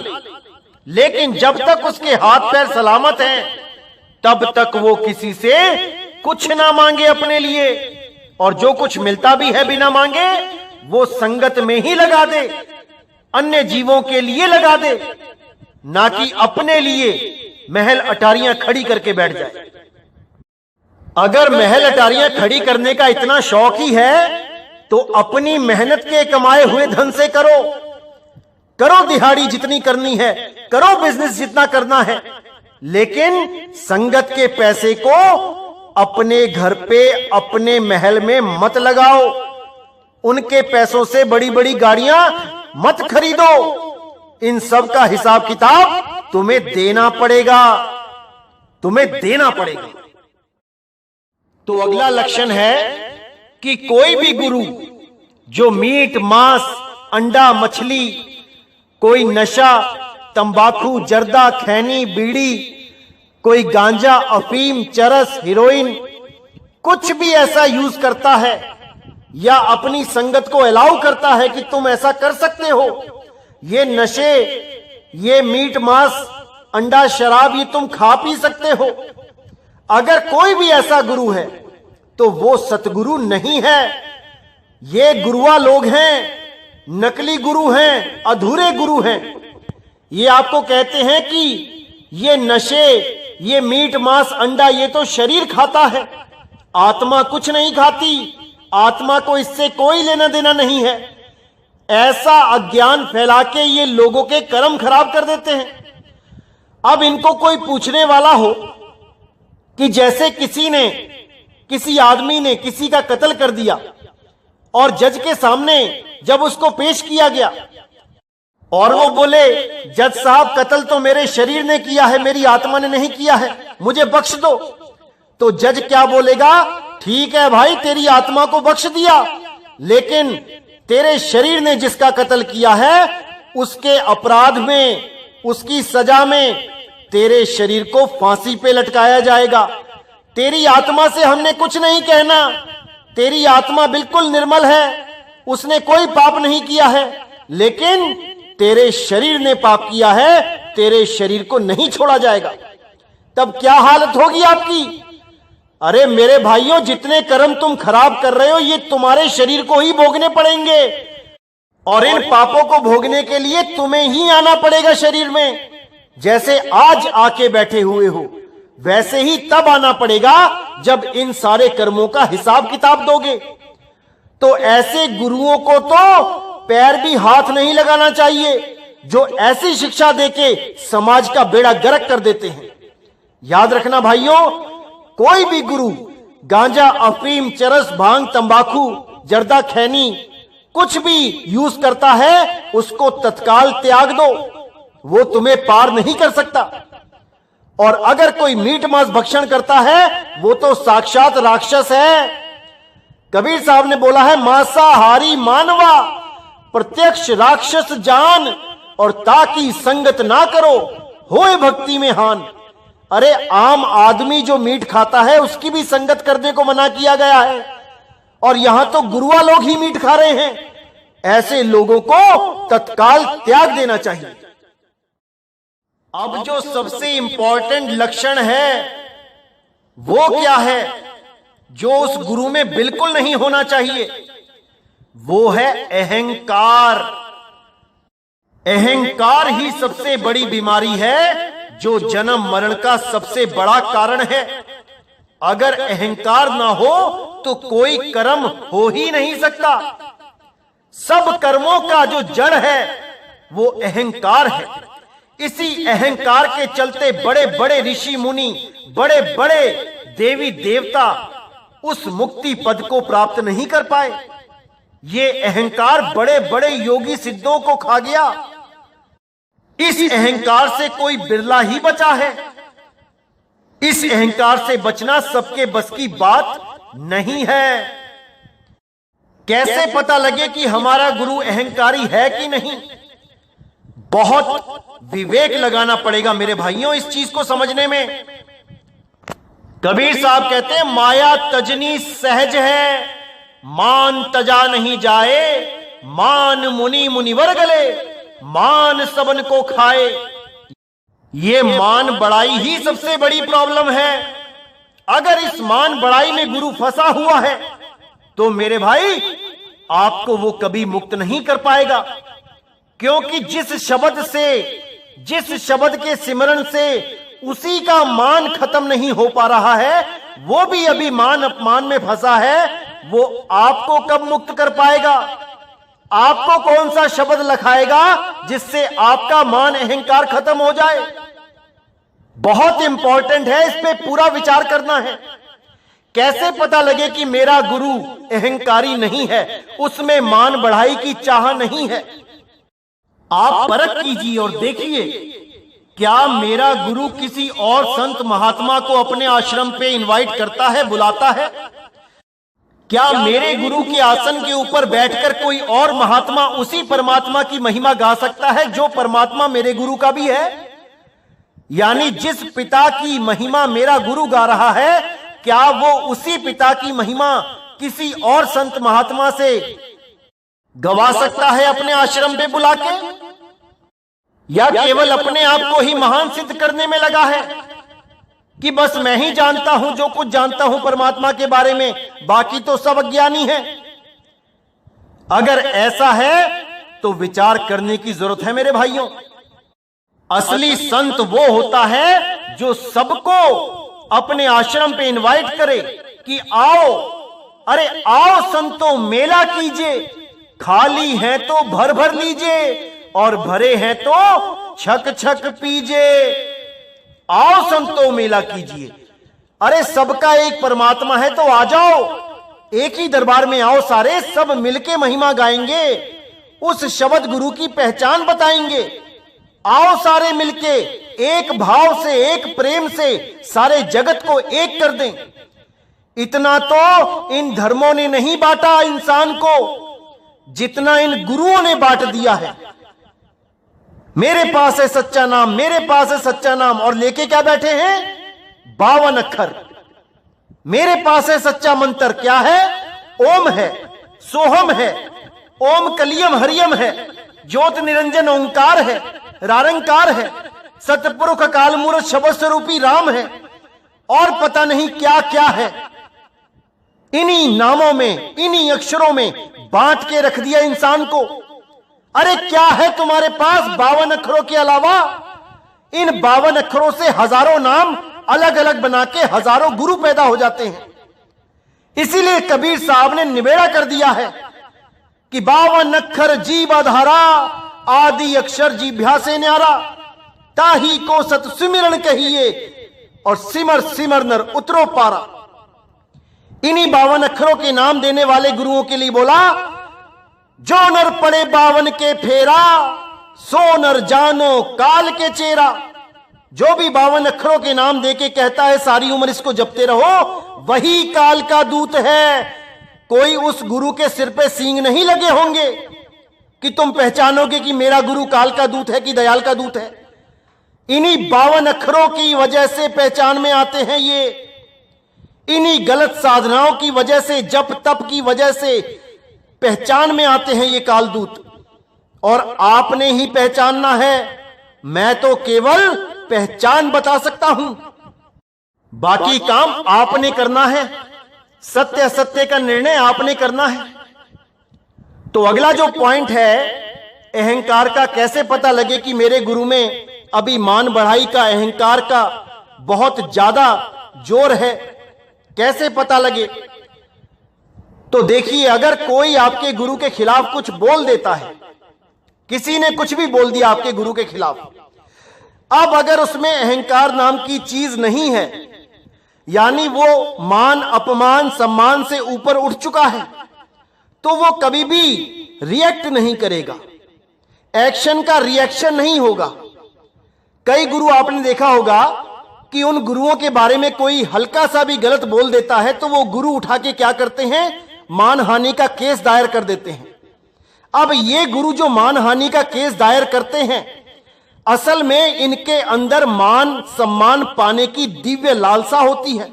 लेकिन जब तक उसके हाथ पैर सलामत हैं तब तक वो किसी से कुछ ना मांगे अपने लिए, और जो कुछ मिलता भी है बिना मांगे वो संगत में ही लगा दे, अन्य जीवों के लिए लगा दे, ना कि अपने लिए महल अटारियां खड़ी करके बैठ जाए। अगर महल अटारियां खड़ी करने का इतना शौक ही है तो अपनी मेहनत के कमाए हुए धन से करो, करो दिहाड़ी जितनी करनी है, करो बिजनेस जितना करना है, लेकिन संगत के पैसे को अपने घर पे, अपने महल में मत लगाओ। उनके पैसों से बड़ी बड़ी गाड़ियां मत खरीदो। इन सब का हिसाब किताब तुम्हें देना पड़ेगा, तुम्हें देना पड़ेगा। तो अगला लक्षण है कि कोई भी गुरु जो मीट, मांस, अंडा, मछली, कोई नशा, तंबाकू, जर्दा, खैनी, बीड़ी, कोई गांजा, अफीम, चरस, हीरोइन, कुछ भी ऐसा यूज करता है या अपनी संगत को अलाउ करता है कि तुम ऐसा कर सकते हो, ये नशे, ये मीट, मांस, अंडा, शराब, ये तुम खा पी सकते हो, अगर कोई भी ऐसा गुरु है तो वो सतगुरु नहीं है। ये गुरुआ लोग हैं, नकली गुरु हैं, अधूरे गुरु हैं। ये आपको कहते हैं कि ये नशे, ये मीट, मांस, अंडा, ये तो शरीर खाता है, आत्मा कुछ नहीं खाती, आत्मा को इससे कोई लेना देना नहीं है। ऐसा अज्ञान फैला के ये लोगों के कर्म खराब कर देते हैं। अब इनको कोई पूछने वाला हो कि जैसे किसी आदमी ने किसी का कत्ल कर दिया और जज के सामने जब उसको पेश किया गया और वो बोले, जज साहब कत्ल तो मेरे शरीर ने किया है, मेरी आत्मा ने नहीं किया है, मुझे बख्श दो, तो जज क्या बोलेगा? ठीक है भाई, तेरी आत्मा को बख्श दिया, लेकिन तेरे शरीर ने जिसका कत्ल किया है उसके अपराध में, उसकी सजा में तेरे शरीर को फांसी पे लटकाया जाएगा। तेरी आत्मा से हमने कुछ नहीं कहना, तेरी आत्मा बिल्कुल निर्मल है, उसने कोई पाप नहीं किया है, लेकिन तेरे शरीर ने पाप किया है, तेरे शरीर को नहीं छोड़ा जाएगा। तब क्या हालत होगी आपकी? अरे मेरे भाइयों, जितने कर्म तुम खराब कर रहे हो ये तुम्हारे शरीर को ही भोगने पड़ेंगे, और इन पापों को भोगने के लिए तुम्हें ही आना पड़ेगा शरीर में। जैसे आज आके बैठे हुए हो वैसे ही तब आना पड़ेगा जब इन सारे कर्मों का हिसाब किताब दोगे। तो ऐसे गुरुओं को तो पैर भी हाथ नहीं लगाना चाहिए जो ऐसी शिक्षा देके समाज का बेड़ा गर्क कर देते हैं। याद रखना भाइयों, कोई भी गुरु गांजा, अफीम, चरस, भांग, तंबाकू, जर्दा, खैनी कुछ भी यूज करता है, उसको तत्काल त्याग दो, वो तुम्हें पार नहीं कर सकता। और अगर कोई मीट मांस भक्षण करता है, वो तो साक्षात राक्षस है। कबीर साहब ने बोला है, मांसाहारी मानवा प्रत्यक्ष राक्षस जान, और ताकि संगत ना करो होए भक्ति में हान। अरे आम आदमी जो मीट खाता है, उसकी भी संगत करने को मना किया गया है, और यहां तो गुरुआ लोग ही मीट खा रहे हैं। ऐसे लोगों को तत्काल त्याग देना चाहिए। अब जो सबसे इंपॉर्टेंट लक्षण है वो क्या है, जो उस गुरु में बिल्कुल नहीं होना चाहिए, वो है अहंकार। अहंकार ही सबसे बड़ी बीमारी है, जो जन्म मरण का सबसे बड़ा कारण है। अगर अहंकार ना हो तो कोई कर्म हो ही नहीं सकता। सब कर्मों का जो जड़ है वो अहंकार है। इसी अहंकार के चलते बड़े बड़े ऋषि मुनि, बड़े बड़े देवी देवता उस मुक्ति पद को प्राप्त नहीं कर पाए। ये अहंकार बड़े बड़े योगी सिद्धों को खा गया। इस अहंकार से कोई बिरला ही बचा है। इस अहंकार से बचना सबके बस की बात नहीं है। कैसे पता लगे कि हमारा गुरु अहंकारी है कि नहीं? बहुत विवेक लगाना पड़ेगा मेरे भाइयों इस चीज को समझने में। कबीर साहब कहते हैं, माया तजनी सहज है, मान तजा नहीं जाए, मान मुनि मुनिवर गले, मान सबन को खाए। ये मान बड़ाई ही सबसे बड़ी प्रॉब्लम है। अगर इस मान बड़ाई में गुरु फंसा हुआ है तो मेरे भाई आपको वो कभी मुक्त नहीं कर पाएगा। क्योंकि जिस शब्द के सिमरन से उसी का मान खत्म नहीं हो पा रहा है, वो भी अभी मान अपमान में फंसा है, वो आपको कब मुक्त कर पाएगा? आपको कौन सा शब्द लखाएगा जिससे आपका मान अहंकार खत्म हो जाए? बहुत इंपॉर्टेंट है, इस पे पूरा विचार करना है। कैसे पता लगे कि मेरा गुरु अहंकारी नहीं है, उसमें मान बढ़ाई की चाह नहीं है? आप परख कीजिए और देखिए, क्या मेरा गुरु किसी और संत महात्मा को अपने आश्रम पे इनवाइट करता है, बुलाता है? क्या मेरे गुरु के आसन के ऊपर बैठकर कोई और महात्मा उसी परमात्मा की महिमा गा सकता है जो परमात्मा मेरे गुरु का भी है? यानी जिस पिता की महिमा मेरा गुरु गा रहा है, क्या वो उसी पिता की महिमा किसी और संत महात्मा से गवा सकता है अपने आश्रम पे बुला के? या केवल अपने आप को ही महान सिद्ध करने में लगा है कि बस मैं ही जानता हूं, जो कुछ जानता हूं परमात्मा के बारे में, बाकी तो सब अज्ञानी है? अगर ऐसा है तो विचार करने की जरूरत है मेरे भाइयों। असली संत वो होता है जो सबको अपने आश्रम पे इनवाइट करे कि आओ, अरे आओ संतों मेला कीजिए, खाली है तो भर भर लीजिए और भरे हैं तो छक छक पीजिए। आओ संतों मेला कीजिए। अरे सबका एक परमात्मा है तो आ जाओ, एक ही दरबार में आओ, सारे सब मिलके महिमा गाएंगे, उस शब्द गुरु की पहचान बताएंगे। आओ सारे मिलके एक भाव से, एक प्रेम से सारे जगत को एक कर दें। इतना तो इन धर्मों ने नहीं बांटा इंसान को जितना इन गुरुओं ने बांट दिया है। मेरे पास है सच्चा नाम, मेरे पास है सच्चा नाम, और लेके क्या बैठे हैं? 52 अक्षर। मेरे पास है सच्चा मंत्र, क्या है? ओम है, सोहम है, ओम कलियम हरियम है, ज्योत निरंजन ओंकार है, रारंकार है, सतपुरुष काल मूर्त शब्द स्वरूपी राम है, और पता नहीं क्या क्या है। इन्हीं नामों में, इन्हीं अक्षरों में बांट के रख दिया इंसान को। अरे क्या है तुम्हारे पास 52 अक्षरों के अलावा? इन 52 अक्षरों से हजारों नाम अलग अलग बना के हजारों गुरु पैदा हो जाते हैं। इसीलिए कबीर साहब ने निबेड़ा कर दिया है कि 52 अक्षर जीव आधारा, आदि अक्षर जीभ्या से न्यारा, ताही को सत सुमिरन कहिए, और सिमर सिमर नर उतरो पारा। इन्हीं 52 अक्षरों के नाम देने वाले गुरुओं के लिए बोला, जो नर पड़े 52 के फेरा, सो नर जानो काल के चेहरा। जो भी 52 अक्षरों के नाम देके कहता है सारी उम्र इसको जपते रहो, वही काल का दूत है। कोई उस गुरु के सिर पे सींग नहीं लगे होंगे कि तुम पहचानोगे कि मेरा गुरु काल का दूत है कि दयाल का दूत है। इन्हीं 52 अक्षरों की वजह से पहचान में आते हैं ये, इन्हीं गलत साधनाओं की वजह से, जप तप की वजह से पहचान में आते हैं ये कालदूत। और आपने ही पहचानना है, मैं तो केवल पहचान बता सकता हूं, बाकी काम आपने करना है। सत्य असत्य का निर्णय आपने करना है। तो अगला जो पॉइंट है, अहंकार का कैसे पता लगे कि मेरे गुरु में अभी मान बढ़ाई का, अहंकार का बहुत ज्यादा जोर है, कैसे पता लगे? तो देखिए, अगर कोई आपके गुरु के खिलाफ कुछ बोल देता है, किसी ने कुछ भी बोल दिया आपके गुरु के खिलाफ, अब अगर उसमें अहंकार नाम की चीज नहीं है, यानी वो मान अपमान सम्मान से ऊपर उठ चुका है, तो वो कभी भी रिएक्ट नहीं करेगा, एक्शन का रिएक्शन नहीं होगा। कई गुरु आपने देखा होगा कि उन गुरुओं के बारे में कोई हल्का सा भी गलत बोल देता है तो वो गुरु उठा के क्या करते हैं, मानहानि का केस दायर कर देते हैं। अब ये गुरु जो मानहानि का केस दायर करते हैं, असल में इनके अंदर मान सम्मान पाने की दिव्य लालसा होती है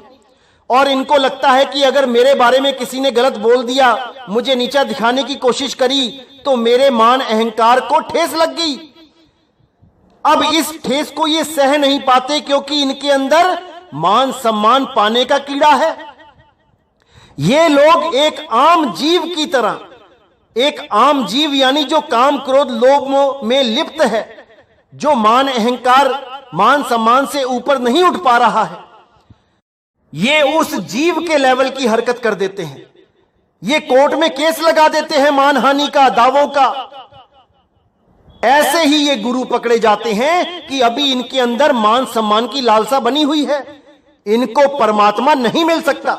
और इनको लगता है कि अगर मेरे बारे में किसी ने गलत बोल दिया, मुझे नीचा दिखाने की कोशिश करी, तो मेरे मान अहंकार को ठेस लग गई। अब इस ठेस को ये सह नहीं पाते क्योंकि इनके अंदर मान सम्मान पाने का कीड़ा है। ये लोग एक आम जीव की तरह, एक आम जीव यानी जो काम क्रोध लोभ में लिप्त है, जो मान अहंकार मान सम्मान से ऊपर नहीं उठ पा रहा है, ये उस जीव के लेवल की हरकत कर देते हैं। ये कोर्ट में केस लगा देते हैं मानहानि का, दावों का। ऐसे ही ये गुरु पकड़े जाते हैं कि अभी इनके अंदर मान सम्मान की लालसा बनी हुई है, इनको परमात्मा नहीं मिल सकता।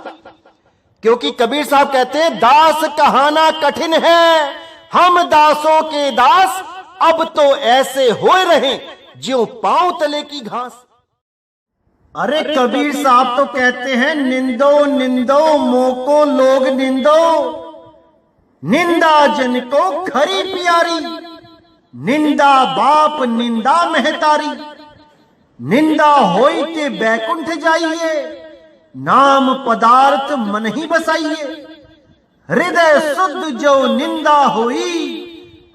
क्योंकि कबीर साहब कहते हैं, दास कहाना कठिन है, हम दासों के दास अब तो ऐसे होए रहे ज्यों पांव तले की घास। अरे कबीर साहब तो कहते हैं, निंदो निंदो मोको लोग निंदो, निंदा जन को खरी प्यारी, निंदा बाप निंदा महतारी, निंदा होई के बैकुंठ जाइए, नाम पदार्थ मन ही बसाइए, हृदय शुद्ध जो निंदा होई,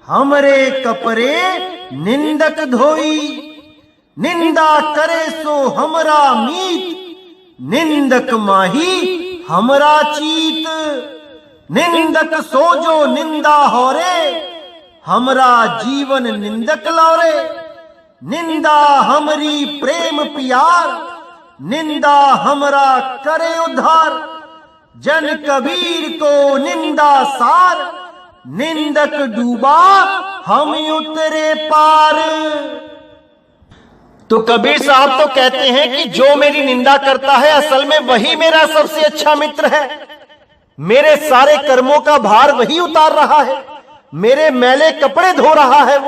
हमरे कपरे निंदक धोई, निंदा करे सो हमरा मीत, निंदक माही हमरा चीत, निंदक सो जो निंदा होरे, हमरा जीवन निंदक लौरे, निंदा हमरी प्रेम प्यार, निंदा हमरा करे उद्धार, जन कबीर को निंदा सार, निंदक डूबा हम उतरे पार। तो कबीर साहब तो कहते हैं कि जो मेरी निंदा करता है असल में वही मेरा सबसे अच्छा मित्र है, मेरे सारे कर्मों का भार वही उतार रहा है, मेरे मैले कपड़े धो रहा है,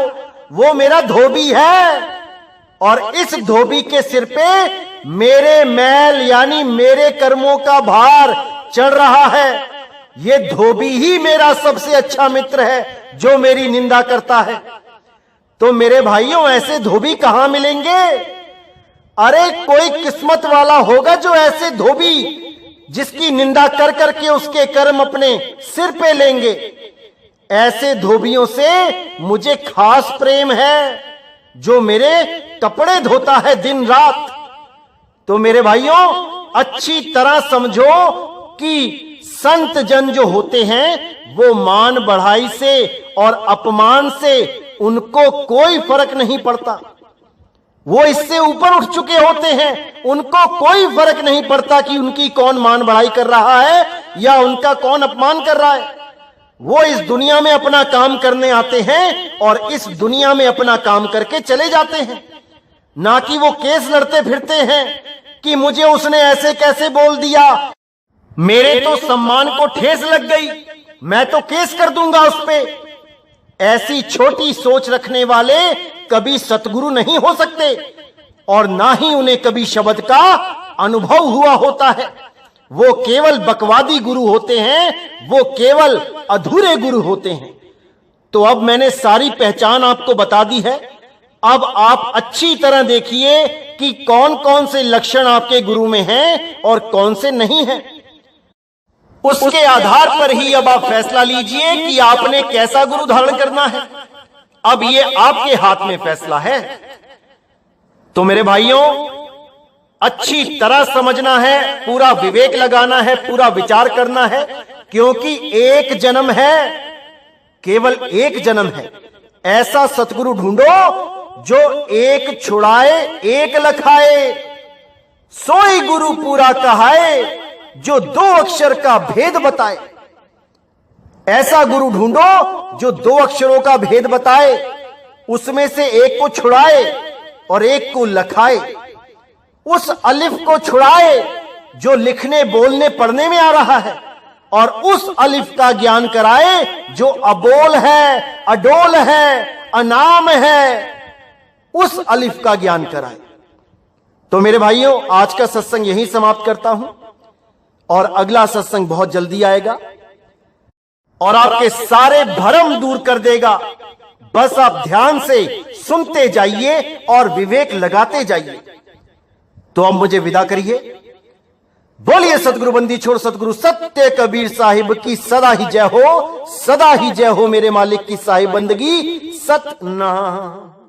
वो मेरा धोबी है। और इस धोबी के सिर पे मेरे मैल यानी मेरे कर्मों का भार चढ़ रहा है। ये धोबी ही मेरा सबसे अच्छा मित्र है जो मेरी निंदा करता है। तो मेरे भाइयों, ऐसे धोबी कहां मिलेंगे? अरे कोई किस्मत वाला होगा जो ऐसे धोबी जिसकी निंदा कर करके उसके कर्म अपने सिर पे लेंगे। ऐसे धोबियों से मुझे खास प्रेम है जो मेरे कपड़े धोता है दिन रात। तो मेरे भाइयों, अच्छी तरह समझो कि संत जन जो होते हैं वो मान बढ़ाई से और अपमान से उनको कोई फर्क नहीं पड़ता। वो इससे ऊपर उठ चुके होते हैं, उनको कोई फर्क नहीं पड़ता कि उनकी कौन मान बढ़ाई कर रहा है या उनका कौन अपमान कर रहा है। वो इस दुनिया में अपना काम करने आते हैं और इस दुनिया में अपना काम करके चले जाते हैं, ना कि वो केस लड़ते फिरते हैं कि मुझे उसने ऐसे कैसे बोल दिया, मेरे तो सम्मान को ठेस लग गई, मैं तो केस कर दूंगा उस पे। ऐसी छोटी सोच रखने वाले कभी सतगुरु नहीं हो सकते और ना ही उन्हें कभी शब्द का अनुभव हुआ होता है। वो केवल बकवादी गुरु होते हैं, वो केवल अधूरे गुरु होते हैं। तो अब मैंने सारी पहचान आपको बता दी है। अब आप अच्छी तरह देखिए कि कौन कौन से लक्षण आपके गुरु में हैं और कौन से नहीं हैं। उसके आधार पर ही अब आप फैसला लीजिए कि आपने कैसा गुरु धारण करना है। अब ये आपके हाथ में फैसला है। तो मेरे भाइयों, अच्छी तरह समझना है, पूरा विवेक लगाना है, पूरा विचार करना है, क्योंकि एक जन्म है, केवल एक जन्म है। ऐसा सतगुरु ढूंढो जो एक छुड़ाए एक लखाए, सोई गुरु पूरा कहाए, जो 2 अक्षर का भेद बताए। ऐसा गुरु ढूंढो जो 2 अक्षरों का भेद बताए, उसमें से एक को छुड़ाए और एक को लखाए। उस अलिफ को छुड़ाए जो लिखने बोलने पढ़ने में आ रहा है, और उस अलिफ का ज्ञान कराए जो अबोल है, अडोल है, अनाम है। उस अलिफ का ज्ञान कराए। तो मेरे भाइयों, आज का सत्संग यहीं समाप्त करता हूं और अगला सत्संग बहुत जल्दी आएगा और आपके सारे भ्रम दूर कर देगा। बस आप ध्यान से सुनते जाइए और विवेक लगाते जाइए। तो अब मुझे विदा करिए। बोलिए सतगुरु बंदी छोड़ सतगुरु सत्य कबीर साहिब की सदा ही जय हो, सदा ही जय हो। मेरे मालिक की साहिब बंदगी सतनाम।